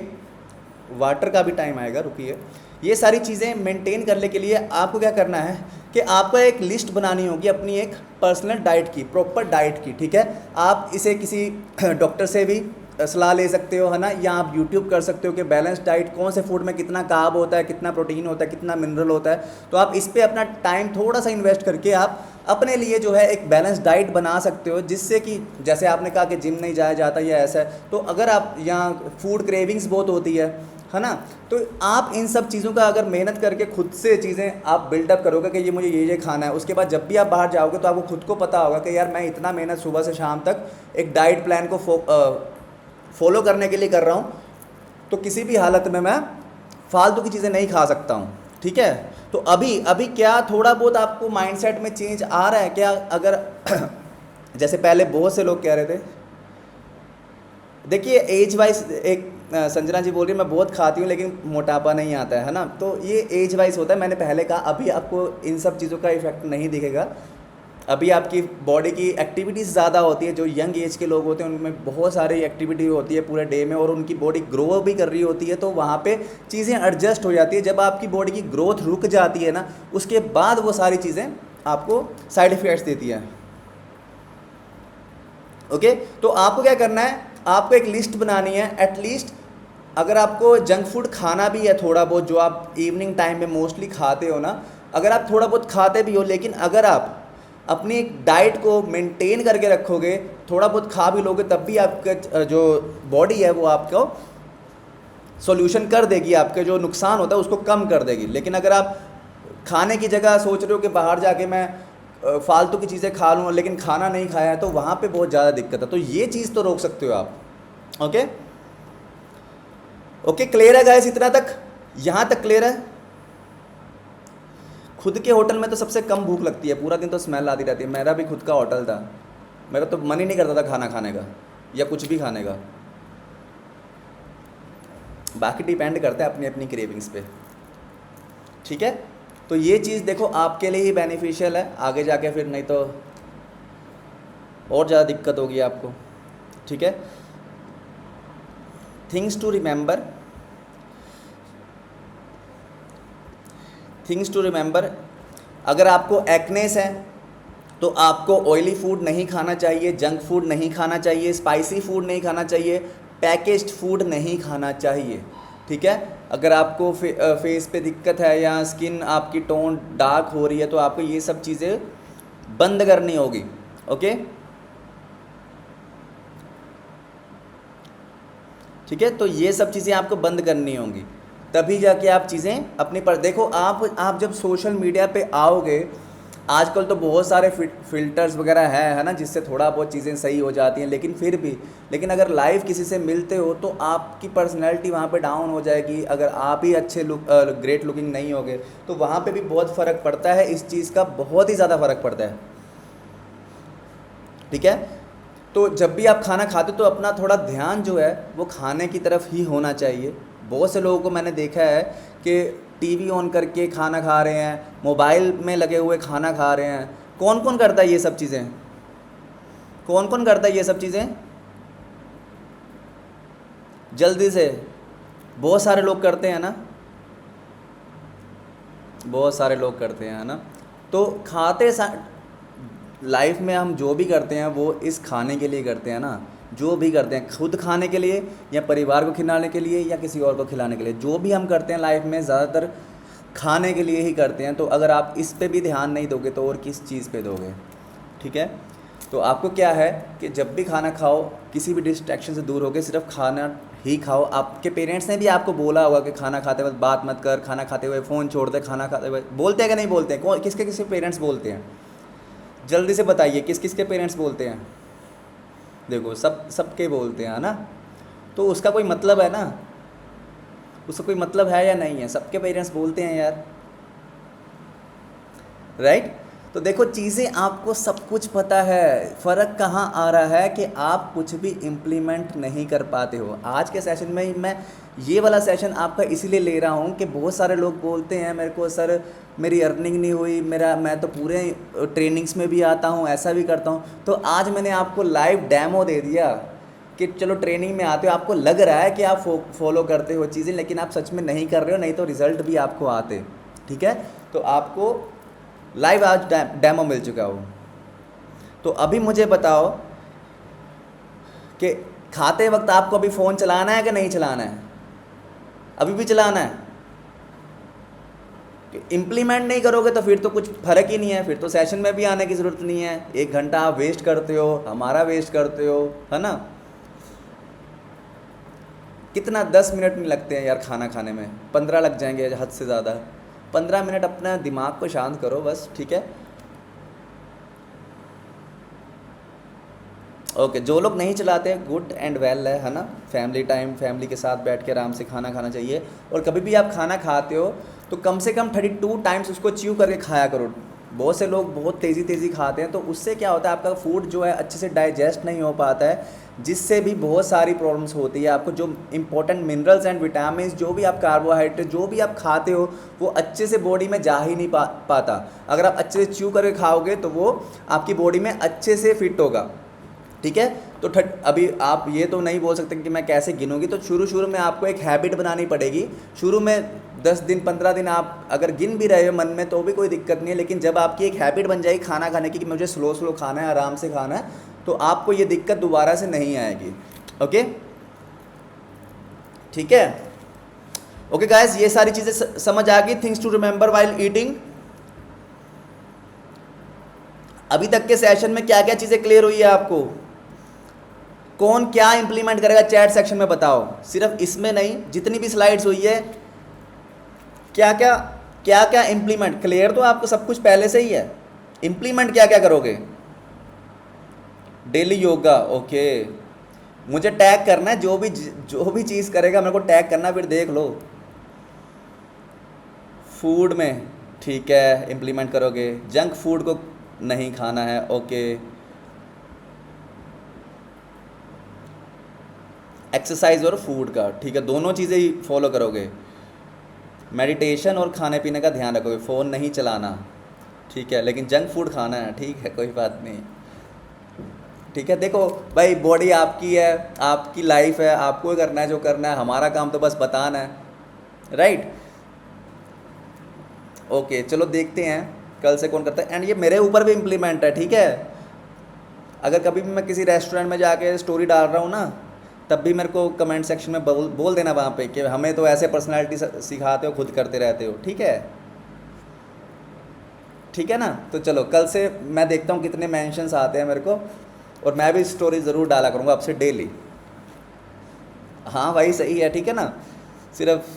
वाटर का भी टाइम आएगा, रुकिए। ये सारी चीज़ें मेंटेन करने के लिए आपको क्या करना है कि आपको एक लिस्ट बनानी होगी अपनी एक पर्सनल डाइट की, प्रॉपर डाइट की, ठीक है। आप इसे किसी डॉक्टर से भी सलाह ले सकते हो, है ना, या आप यूट्यूब कर सकते हो कि बैलेंस डाइट कौन से फूड में कितना कार्ब होता है, कितना प्रोटीन होता है, कितना मिनरल होता है। तो आप इस पर अपना टाइम थोड़ा सा इन्वेस्ट करके आप अपने लिए जो है एक बैलेंस डाइट बना सकते हो, जिससे कि जैसे आपने कहा कि जिम नहीं जाया जाता या ऐसा है, तो अगर आप यहाँ फूड क्रेविंग्स बहुत होती है ना, तो आप इन सब चीज़ों का अगर मेहनत करके खुद से चीज़ें आप बिल्डअप करोगे कि ये मुझे ये खाना है, उसके बाद जब भी आप बाहर जाओगे तो आपको खुद को पता होगा कि यार मैं इतना मेहनत सुबह से शाम तक एक डाइट प्लान को फॉलो करने के लिए कर रहा हूँ, तो किसी भी हालत में मैं फालतू की चीज़ें नहीं खा सकता हूँ, ठीक है। तो अभी क्या थोड़ा बहुत आपको माइंडसेट में चेंज आ रहा है क्या? अगर जैसे पहले बहुत से लोग कह रहे थे, देखिए एज वाइज, एक संजना जी बोल रही है मैं बहुत खाती हूँ लेकिन मोटापा नहीं आता है ना, तो ये एज वाइज होता है। मैंने पहले कहा अभी आपको इन सब चीज़ों का इफेक्ट नहीं दिखेगा, अभी आपकी बॉडी की एक्टिविटीज़ ज़्यादा होती है। जो यंग एज के लोग होते हैं उनमें बहुत सारी एक्टिविटी होती है पूरे डे में, और उनकी बॉडी ग्रो भी कर रही होती है, तो वहाँ पे चीज़ें एडजस्ट हो जाती है। जब आपकी बॉडी की ग्रोथ रुक जाती है ना, उसके बाद वो सारी चीज़ें आपको साइड इफ़ेक्ट्स देती हैं। ओके, तो आपको क्या करना है, आपको एक लिस्ट बनानी है। एटलीस्ट अगर आपको जंक फूड खाना भी है थोड़ा बहुत, जो आप इवनिंग टाइम में मोस्टली खाते हो ना, अगर आप थोड़ा बहुत खाते भी हो, लेकिन अगर आप अपनी एक डाइट को मेंटेन करके रखोगे, थोड़ा बहुत खा भी लोगे, तब भी आपका जो बॉडी है वो आपको सॉल्यूशन कर देगी, आपके जो नुकसान होता है उसको कम कर देगी। लेकिन अगर आप खाने की जगह सोच रहे हो कि बाहर जाके मैं फालतू की चीज़ें खा लूँ लेकिन खाना नहीं खाया है, तो वहाँ पे बहुत ज़्यादा दिक्कत है। तो ये चीज़ तो रोक सकते हो आप। ओके ओके, क्लियर है गाइस? इतना तक, यहाँ तक क्लियर है? खुद के होटल में तो सबसे कम भूख लगती है, पूरा दिन तो स्मेल आती रहती है। मेरा भी खुद का होटल था, मेरा तो मन ही नहीं करता था खाना खाने का या कुछ भी खाने का। बाकी डिपेंड करता है अपनी अपनी क्रेविंग्स पे, ठीक है। तो ये चीज़ देखो आपके लिए ही बेनिफिशियल है, आगे जाके फिर नहीं तो और ज़्यादा दिक्कत होगी आपको, ठीक है। Things to remember, things to remember, अगर आपको एक्नेस है तो आपको ऑयली फूड नहीं खाना चाहिए, जंक फूड नहीं खाना चाहिए, स्पाइसी फूड नहीं खाना चाहिए, पैकेज्ड फूड नहीं खाना चाहिए, ठीक है। अगर आपको फेस पे दिक्कत है या स्किन आपकी टोन डार्क हो रही है तो आपको ये सब चीज़ें बंद करनी होगी। ओके, ठीक है। तो ये सब चीज़ें आपको बंद करनी होंगी, तभी जाके आप चीज़ें अपने पर देखो। आप जब सोशल मीडिया पे आओगे, आजकल तो बहुत सारे फिल्टर्स वगैरह है ना, जिससे थोड़ा बहुत चीज़ें सही हो जाती हैं, लेकिन फिर भी, लेकिन अगर लाइव किसी से मिलते हो तो आपकी पर्सनैलिटी वहाँ पे डाउन हो जाएगी। अगर आप ही अच्छे ग्रेट लुकिंग नहीं होगे तो वहाँ पे भी बहुत फ़र्क पड़ता है। इस चीज़ का बहुत ही ज़्यादा फ़र्क पड़ता है। ठीक है। तो जब भी आप खाना खाते हो तो अपना थोड़ा ध्यान जो है वो खाने की तरफ ही होना चाहिए। बहुत से लोगों को मैंने देखा है कि टीवी ऑन करके खाना खा रहे हैं, मोबाइल में लगे हुए खाना खा रहे हैं। कौन कौन करता है ये सब चीज़ें? कौन कौन करता है ये सब चीज़ें? जल्दी से। बहुत सारे लोग करते हैं ना, बहुत सारे लोग करते हैं, है ना। तो खाते लाइफ में हम जो भी करते हैं वो इस खाने के लिए करते हैं ना। जो भी करते हैं खुद खाने के लिए या परिवार को खिलाने के लिए या किसी और को खिलाने के लिए, जो भी हम करते हैं लाइफ में ज़्यादातर खाने के लिए ही करते हैं। तो अगर आप इस पे भी ध्यान नहीं दोगे तो और किस चीज़ पे दोगे? ठीक है। तो आपको क्या है कि जब भी खाना खाओ किसी भी डिस्ट्रैक्शन से दूर होकर सिर्फ खाना ही खाओ। आपके पेरेंट्स ने भी आपको बोला होगा कि खाना खाते वक्त बात मत कर, खाना खाते हुए फ़ोन छोड़ दे, खाना खाते हुए बोलते हैं कि नहीं बोलते हैं? कौन किसके किसके पेरेंट्स बोलते हैं? जल्दी से बताइए किस किस के पेरेंट्स बोलते हैं? देखो सबके बोलते हैं, है ना। तो उसका कोई मतलब है ना, उसका कोई मतलब है या नहीं है? सबके पेरेंट्स बोलते हैं यार, राइट। तो देखो चीज़ें आपको सब कुछ पता है, फ़र्क कहाँ आ रहा है कि आप कुछ भी इम्प्लीमेंट नहीं कर पाते हो। आज के सेशन में मैं ये वाला सेशन आपका इसीलिए ले रहा हूँ कि बहुत सारे लोग बोलते हैं मेरे को, सर मेरी अर्निंग नहीं हुई, मैं तो पूरे ट्रेनिंग्स में भी आता हूँ, ऐसा भी करता हूँ। तो आज मैंने आपको लाइव डेमो दे दिया कि चलो ट्रेनिंग में आते हो, आपको लग रहा है कि आप फॉलो करते हो चीज़ें, लेकिन आप सच में नहीं कर रहे हो, नहीं तो रिज़ल्ट भी आपको आते। ठीक है। तो आपको लाइव आज डेमो मिल चुका हो। तो अभी मुझे बताओ कि खाते वक्त आपको अभी फ़ोन चलाना है कि नहीं चलाना है? अभी भी चलाना है? इम्प्लीमेंट नहीं करोगे तो फिर तो कुछ फ़र्क ही नहीं है, फिर तो सेशन में भी आने की ज़रूरत नहीं है। 1 घंटा आप वेस्ट करते हो, हमारा वेस्ट करते हो, है ना। कितना 10 मिनट नहीं लगते हैं यार खाना खाने में, 15 लग जाएंगे हद से ज़्यादा। 15 मिनट अपना दिमाग को शांत करो बस, ठीक है। ओके, जो लोग नहीं चलाते गुड एंड वेल है ना। फैमिली टाइम, फैमिली के साथ बैठ के आराम से खाना खाना चाहिए। और कभी भी आप खाना खाते हो तो कम से कम 32 टाइम्स उसको च्यू करके खाया करो। बहुत से लोग बहुत तेज़ी खाते हैं, तो उससे क्या होता है आपका फूड जो है अच्छे से डाइजेस्ट नहीं हो पाता है, जिससे भी बहुत सारी प्रॉब्लम्स होती है। आपको जो इंपॉर्टेंट मिनरल्स एंड विटामिन, जो भी आप कार्बोहाइड्रेट जो भी आप खाते हो वो अच्छे से बॉडी में जा ही नहीं पाता। अगर आप अच्छे से च्यू करके खाओगे तो वो आपकी बॉडी में अच्छे से फिट होगा। ठीक है। तो अभी आप ये तो नहीं बोल सकते कि मैं कैसे गिनूंगी, तो शुरू में आपको एक हैबिट बनानी पड़ेगी। शुरू में 10 दिन 15 दिन आप अगर गिन भी रहे हो मन में तो भी कोई दिक्कत नहीं है, लेकिन जब आपकी एक हैबिट बन जाएगी खाना खाने की कि मुझे स्लो खाना है, आराम से खाना है, तो आपको ये दिक्कत दोबारा से नहीं आएगी। ओके, ठीक है। ओके गाइस, ये सारी चीज़ें समझ आ गई। Things to remember while eating. अभी तक के सेशन में क्या क्या चीज़ें क्लियर हुई है आपको? कौन क्या इंप्लीमेंट करेगा चैट सेक्शन में बताओ। सिर्फ इसमें नहीं, जितनी भी स्लाइड्स हुई है क्या क्या इंप्लीमेंट। क्लियर तो आपको सब कुछ पहले से ही है। इंप्लीमेंट क्या क्या करोगे? Daily yoga, okay. मुझे टैग करना है, जो भी चीज़ करेगा मेरे को टैग करना, फिर देख लो। फूड में ठीक है इंप्लीमेंट करोगे। जंक फूड को नहीं खाना है, ओके। एक्सरसाइज और फूड का, ठीक है, दोनों चीज़ें ही फॉलो करोगे। मेडिटेशन और खाने पीने का ध्यान रखोगे। फ़ोन नहीं चलाना, ठीक है, लेकिन जंक फूड खाना है, ठीक है, कोई बात नहीं, ठीक है। देखो भाई, बॉडी आपकी है, आपकी लाइफ है, आपको ही करना है जो करना है, हमारा काम तो बस बताना है, राइट। ओके, चलो देखते हैं कल से कौन करता है। एंड ये मेरे ऊपर भी इम्प्लीमेंट है, ठीक है। अगर कभी भी मैं किसी रेस्टोरेंट में जाके स्टोरी डाल रहा हूँ ना, तब भी मेरे को कमेंट सेक्शन में बोल देना वहाँ पे कि हमें तो ऐसे पर्सनालिटी सिखाते हो, खुद करते रहते हो, ठीक है, ठीक है ना। तो चलो कल से मैं देखता हूँ कितने मेंशंस आते हैं मेरे को, और मैं भी स्टोरी ज़रूर डाला करूँगा आपसे डेली। हाँ भाई सही है, ठीक है ना। सिर्फ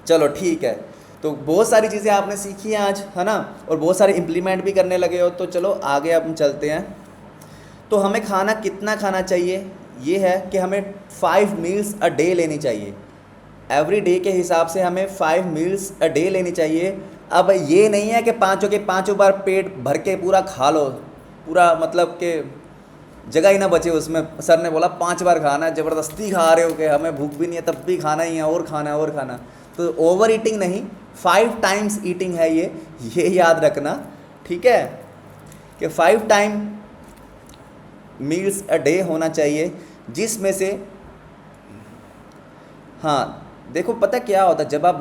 चलो ठीक है। तो बहुत सारी चीज़ें आपने सीखी हैं आज, है ना, और बहुत सारे इम्प्लीमेंट भी करने लगे हो। तो चलो आगे अब हम चलते हैं। तो हमें खाना कितना खाना चाहिए? ये है कि हमें 5 मील्स अ डे लेनी चाहिए। एवरी डे के हिसाब से हमें 5 मील्स अ डे लेनी चाहिए। अब ये नहीं है कि पाँचों के पाँचों बार पेट भर के पूरा खा लो, पूरा मतलब कि जगह ही ना बचे उसमें। सर ने बोला 5 बार खाना है, ज़बरदस्ती खा रहे हो कि हमें भूख भी नहीं है तब भी खाना ही है, और खाना है और खाना। तो ओवर ईटिंग नहीं, 5 टाइम्स ईटिंग है ये याद रखना, ठीक है, कि 5 टाइम मील्स अ डे होना चाहिए, जिसमें से हाँ देखो पता क्या होता है, जब आप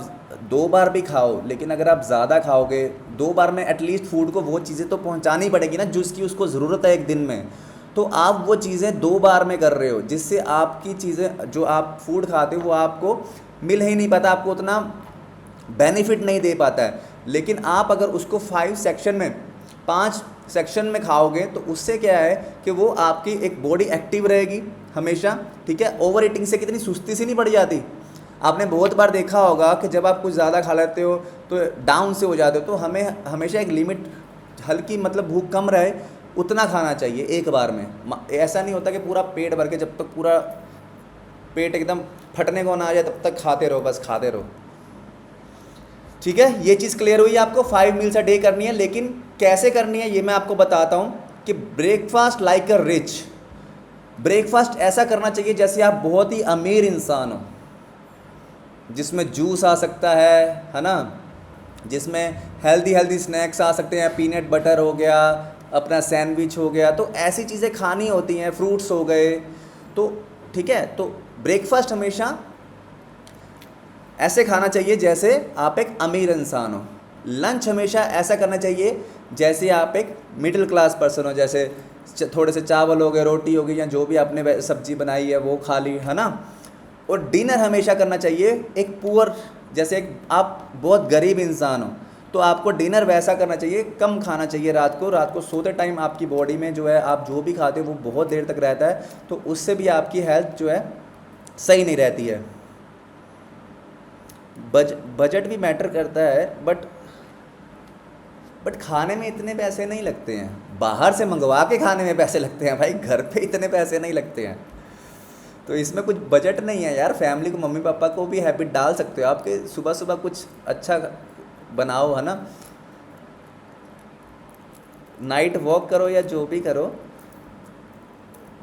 2 बार भी खाओ, लेकिन अगर आप ज़्यादा खाओगे 2 बार में एटलीस्ट फूड को वो चीज़ें तो पहुंचानी पड़ेगी ना जिसकी उसको ज़रूरत है एक दिन में। तो आप वो चीज़ें 2 बार में कर रहे हो, जिससे आपकी चीज़ें जो आप फूड खाते हो वो आपको मिल ही नहीं पाता, आपको उतना बेनिफिट नहीं दे पाता है। लेकिन आप अगर उसको 5 सेक्शन में 5 सेक्शन में खाओगे तो उससे क्या है कि वो आपकी एक बॉडी एक्टिव रहेगी हमेशा, ठीक है। ओवर ईटिंग से कितनी सुस्ती सी नहीं बढ़ जाती। आपने बहुत बार देखा होगा कि जब आप कुछ ज़्यादा खा लेते हो तो डाउन से हो जाते हो। तो हमें हमेशा एक लिमिट, हल्की मतलब भूख कम रहे उतना खाना चाहिए एक बार में। ऐसा नहीं होता कि पूरा पेट भर के, जब तक पूरा पेट एकदम फटने को ना आ जाए तब तक खाते रहो, बस खाते रहो, ठीक है। ये चीज़ क्लियर हुई आपको, 5 मील्स अ डे करनी है। लेकिन कैसे करनी है ये मैं आपको बताता हूँ कि breakfast like a rich, breakfast ऐसा करना चाहिए जैसे आप बहुत ही अमीर इंसान हो, जिसमें जूस आ सकता है ना, जिसमें हेल्दी स्नैक्स आ सकते हैं, पीनट बटर हो गया, अपना सैंडविच हो गया, तो ऐसी चीज़ें खानी होती हैं, फ्रूट्स हो गए, तो ठीक है। तो ब्रेकफास्ट हमेशा ऐसे खाना चाहिए जैसे आप एक अमीर इंसान हो। लंच हमेशा ऐसा करना चाहिए जैसे आप एक मिडिल क्लास पर्सन हो, जैसे थोड़े से चावल हो गए, रोटी हो गई, या जो भी आपने सब्जी बनाई है वो खा ली, है ना। और डिनर हमेशा करना चाहिए एक पुअर, जैसे एक आप बहुत गरीब इंसान हो तो आपको डिनर वैसा करना चाहिए, कम खाना चाहिए रात को सोते टाइम आपकी बॉडी में जो है आप जो भी खाते हो वो बहुत देर तक रहता है, तो उससे भी आपकी हेल्थ जो है सही नहीं रहती है। बजट भी मैटर करता है, बट खाने में इतने पैसे नहीं लगते हैं, बाहर से मंगवा के खाने में पैसे लगते हैं भाई, घर पे इतने पैसे नहीं लगते हैं। तो इसमें कुछ बजट नहीं है यार, फैमिली को, मम्मी पापा को भी हैबिट डाल सकते हो आपके, सुबह सुबह कुछ अच्छा बनाओ, है ना, नाइट वॉक करो या जो भी करो,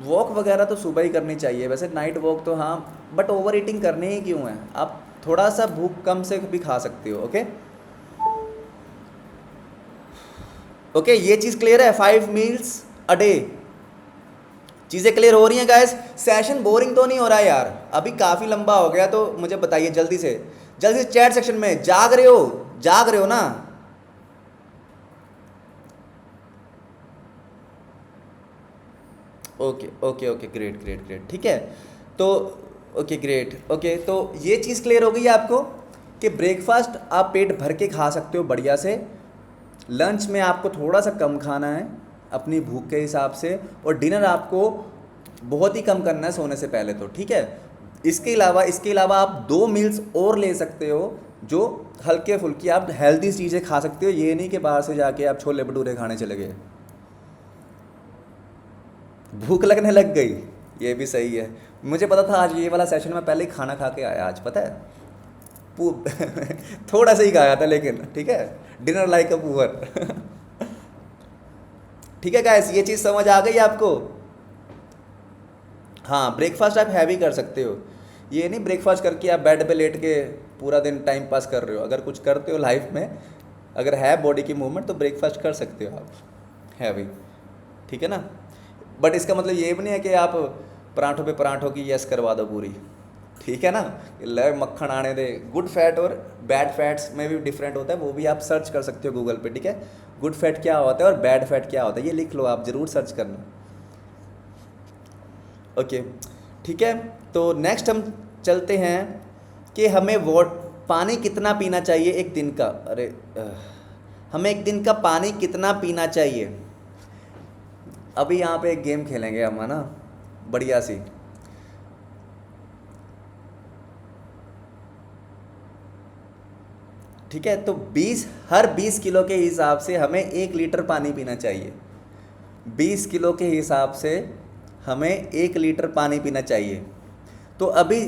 वॉक वगैरह तो सुबह ही करनी चाहिए वैसे, नाइट वॉक तो हाँ, बट ओवर ईटिंग करनी ही क्यों है, आप थोड़ा सा भूख कम से भी खा सकते हो। ओके, ये चीज़ क्लियर है, 5 मील्स अ डे, चीज़ें क्लियर हो रही हैं गाइस। सेशन बोरिंग तो नहीं हो रहा है यार, अभी काफ़ी लंबा हो गया, तो मुझे बताइए जल्दी से चैट सेक्शन में, जाग रहे हो ना। ओके ग्रेट, ठीक है। तो ओके ग्रेट, ओके, तो ये चीज़ क्लियर हो गई आपको कि ब्रेकफास्ट आप पेट भर के खा सकते हो बढ़िया से, लंच में आपको थोड़ा सा कम खाना है अपनी भूख के हिसाब से, और डिनर आपको बहुत ही कम करना है सोने से पहले, तो ठीक है। इसके अलावा आप 2 मील्स और ले सकते हो जो हल्के फुल्की, आप हेल्दी चीज़ें खा सकते हो, ये नहीं कि बाहर से जाके आप छोले भटूरे खाने चले गए, भूख लगने लग गई, ये भी सही है। मुझे पता था आज ये वाला सेशन में पहले ही खाना खा के आया आज, पता है थोड़ा सा ही खाया था, लेकिन ठीक है, डिनर लाइक अ पुअर ठीक है गाइस, ये चीज़ समझ आ गई आपको। हाँ, ब्रेकफास्ट आप हैवी कर सकते हो, ये नहीं ब्रेकफास्ट करके आप बेड पे लेट के पूरा दिन टाइम पास कर रहे हो। अगर कुछ करते हो लाइफ में, अगर है बॉडी की मूवमेंट, तो ब्रेकफास्ट कर सकते हो आप हैवी, ठीक है ना। बट इसका मतलब ये भी नहीं है कि आप पराठों पे पराठों की यस करवा दो पूरी, ठीक है ना। ले मक्खन आने दे, गुड फैट और बैड फैट्स में भी डिफरेंट होता है, वो भी आप सर्च कर सकते हो गूगल पे, ठीक है। गुड फैट क्या होता है और बैड फैट क्या होता है, ये लिख लो आप, ज़रूर सर्च करना। ओके, ठीक है। तो नेक्स्ट हम चलते हैं कि हमें पानी कितना पीना चाहिए एक दिन का। हमें एक दिन का पानी कितना पीना चाहिए। अभी यहाँ पे एक गेम खेलेंगे हम, है ना, बढ़िया सी। ठीक है, तो हर 20 किलो के हिसाब से हमें 1 लीटर पानी पीना चाहिए। 20 किलो के हिसाब से हमें 1 लीटर पानी पीना चाहिए। तो अभी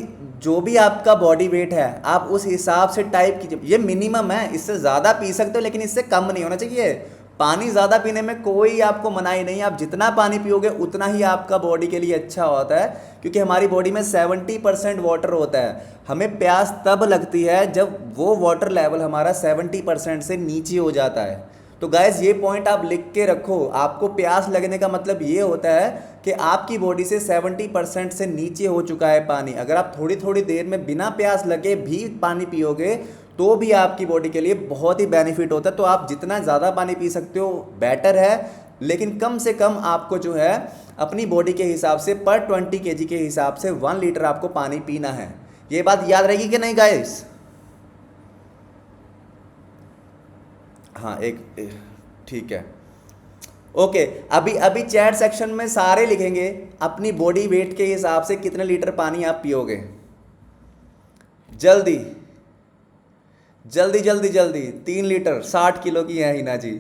जो भी आपका बॉडी वेट है आप उस हिसाब से टाइप कीजिए, ये मिनिमम है, इससे ज़्यादा पी सकते हो लेकिन इससे कम नहीं होना चाहिए। पानी ज़्यादा पीने में कोई आपको मनाही नहीं, आप जितना पानी पियोगे उतना ही आपका बॉडी के लिए अच्छा होता है, क्योंकि हमारी बॉडी में 70% वाटर होता है। हमें प्यास तब लगती है जब वो वाटर लेवल हमारा 70% से नीचे हो जाता है। तो गाइस ये पॉइंट आप लिख के रखो, आपको प्यास लगने का मतलब ये होता है कि आपकी बॉडी से 70% से नीचे हो चुका है पानी। अगर आप थोड़ी थोड़ी देर में बिना प्यास लगे भी पानी पियोगे तो भी आपकी बॉडी के लिए बहुत ही बेनिफिट होता है। तो आप जितना ज़्यादा पानी पी सकते हो बेटर है, लेकिन कम से कम आपको जो है अपनी बॉडी के हिसाब से पर 20 kg के हिसाब से 1 लीटर आपको पानी पीना है। ये बात याद रहेगी कि नहीं गाइस? हाँ ठीक है, ओके। अभी चैट सेक्शन में सारे लिखेंगे अपनी बॉडी वेट के हिसाब से कितने लीटर पानी आप पियोगे। जल्दी जल्दी जल्दी जल्दी। 3 लीटर 60 किलो की है हिना जी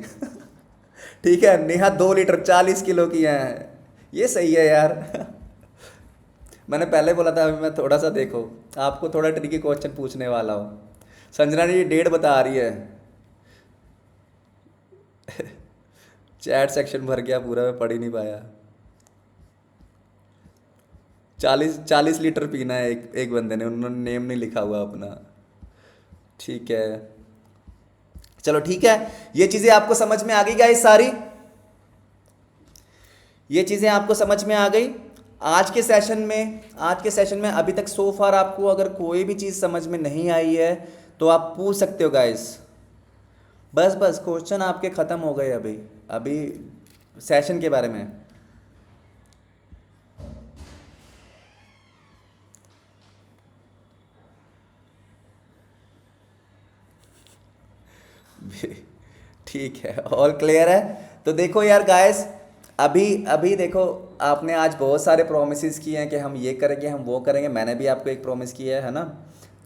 ठीक है। नेहा 2 लीटर 40 किलो की है। ये सही है यार मैंने पहले बोला था, अभी मैं थोड़ा सा देखो आपको थोड़ा ट्रिकी क्वेश्चन पूछने वाला हूँ। संजना जी 1.5 बता रही है चैट सेक्शन भर गया पूरा, मैं पढ़ ही नहीं पाया। 40 लीटर पीना है एक बंदे ने, उन्होंने नेम नहीं लिखा हुआ अपना। ठीक है, चलो ठीक है। ये चीज़ें आपको समझ में आ गई गाइस सारी? ये चीज़ें आपको समझ में आ गई? आज के सेशन में अभी तक सो फार आपको अगर कोई भी चीज़ समझ में नहीं आई है तो आप पूछ सकते हो गाइस। बस क्वेश्चन आपके ख़त्म हो गए अभी सेशन के बारे में। ठीक है, ऑल क्लियर है? तो देखो यार गाइस, अभी देखो आपने आज बहुत सारे प्रोमिसेस किए हैं कि हम ये करेंगे हम वो करेंगे। मैंने भी आपको एक प्रॉमिस किया है ना।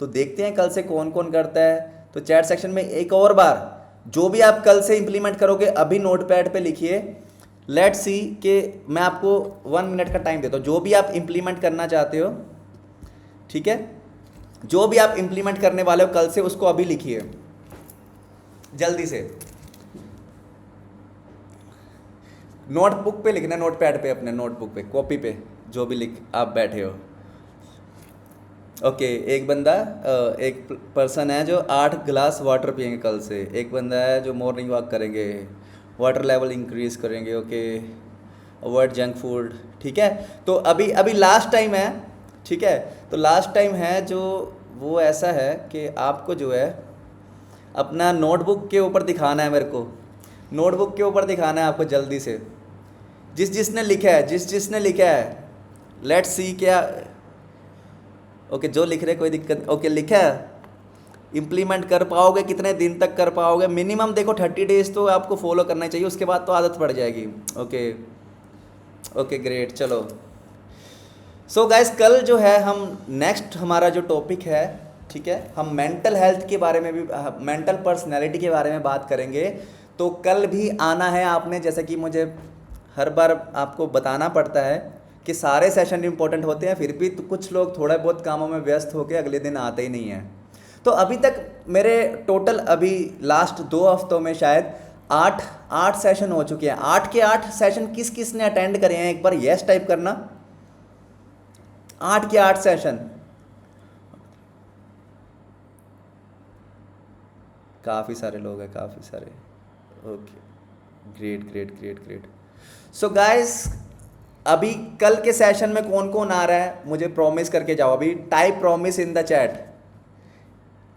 तो देखते हैं कल से कौन कौन करता है। तो चैट सेक्शन में एक और बार जो भी आप कल से इंप्लीमेंट करोगे अभी नोटपैड पे लिखिए। लेट्स सी कि मैं आपको 1 मिनट का टाइम देता हूँ। जो भी आप इंप्लीमेंट करना चाहते हो, ठीक है, जो भी आप इंप्लीमेंट करने वाले हो कल से उसको अभी लिखिए जल्दी से। नोटबुक पे लिखना, नोटपैड पे, अपने नोटबुक पे, कॉपी पे, जो भी लिख आप बैठे हो। ओके, एक बंदा एक पर्सन है जो 8 गिलास वाटर पियेंगे कल से। एक बंदा है जो मॉर्निंग वॉक करेंगे, वाटर लेवल इंक्रीज करेंगे। Okay, avoid junk food. ठीक है, तो अभी लास्ट टाइम है। ठीक है, तो लास्ट टाइम है जो वो ऐसा है कि आपको जो है अपना नोटबुक के ऊपर दिखाना है। मेरे को नोटबुक के ऊपर दिखाना है आपको जल्दी से। जिसने लिखा है लेट्स सी क्या। ओके, जो लिख रहे कोई दिक्कत। ओके, लिखा है। इम्प्लीमेंट कर पाओगे कितने दिन तक कर पाओगे? मिनिमम देखो 30 डेज तो आपको फॉलो करना चाहिए, उसके बाद तो आदत पड़ जाएगी। Okay great. चलो सो गाइस, कल जो है हम नेक्स्ट हमारा जो टॉपिक है, ठीक है, हम मेंटल हेल्थ के बारे में भी, मेंटल पर्सनैलिटी के बारे में बात करेंगे। तो कल भी आना है आपने। जैसे कि मुझे हर बार आपको बताना पड़ता है कि सारे सेशन इंपॉर्टेंट होते हैं, फिर भी तो कुछ लोग थोड़ा बहुत कामों में व्यस्त होकर अगले दिन आते ही नहीं हैं। तो अभी तक मेरे टोटल अभी लास्ट 2 हफ्तों में शायद 8 सेशन हो चुके हैं। 8 के 8 सेशन किस किस ने अटेंड करे हैं? एक बार यस टाइप करना। 8 के 8 सेशन, काफ़ी सारे लोग हैं, काफ़ी सारे। Okay, great. सो गाइस, अभी कल के सेशन में कौन कौन आ रहा है मुझे प्रॉमिस करके जाओ। अभी type promise in the chat.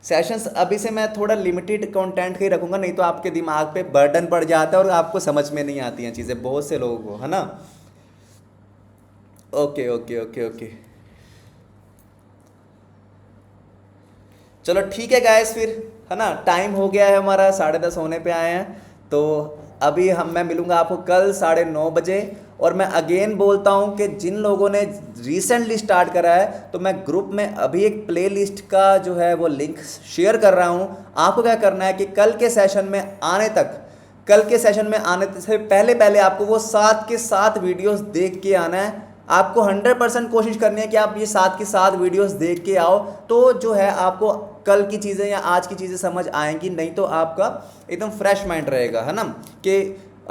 Sessions अभी से मैं थोड़ा लिमिटेड कंटेंट ही रखूंगा, नहीं तो आपके दिमाग पे बर्डन पड़ जाता है और आपको समझ में नहीं आती हैं चीज़ें बहुत से लोगों को, है ना। ओके। चलो ठीक है गाइस, फिर है ना, टाइम हो गया है हमारा, 10:30 होने पे आए हैं। तो अभी मैं मिलूंगा आपको कल 9:30 बजे। और मैं अगेन बोलता हूं कि जिन लोगों ने रिसेंटली स्टार्ट करा है तो मैं ग्रुप में अभी एक प्लेलिस्ट का जो है वो लिंक शेयर कर रहा हूं। आपको क्या करना है कि कल के सेशन में आने से पहले आपको वो 7 के 7 वीडियोस देख के आना है। आपको 100% कोशिश करनी है कि आप ये साथ के साथ वीडियोस देख के आओ, तो जो है आपको कल की चीज़ें या आज की चीज़ें समझ आएंगी, नहीं तो आपका एकदम फ्रेश माइंड रहेगा, है ना। कि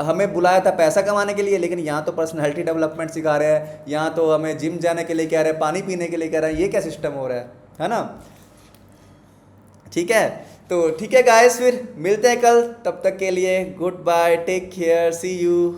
हमें बुलाया था पैसा कमाने के लिए, लेकिन यहाँ तो पर्सनैलिटी डेवलपमेंट सिखा रहे हैं, यहाँ तो हमें जिम जाने के लिए कह रहे हैं, पानी पीने के लिए कह रहे हैं, ये क्या सिस्टम हो रहा है ना। ठीक है, तो ठीक है गाइस, फिर मिलते हैं कल, तब तक के लिए goodbye, take care, see you.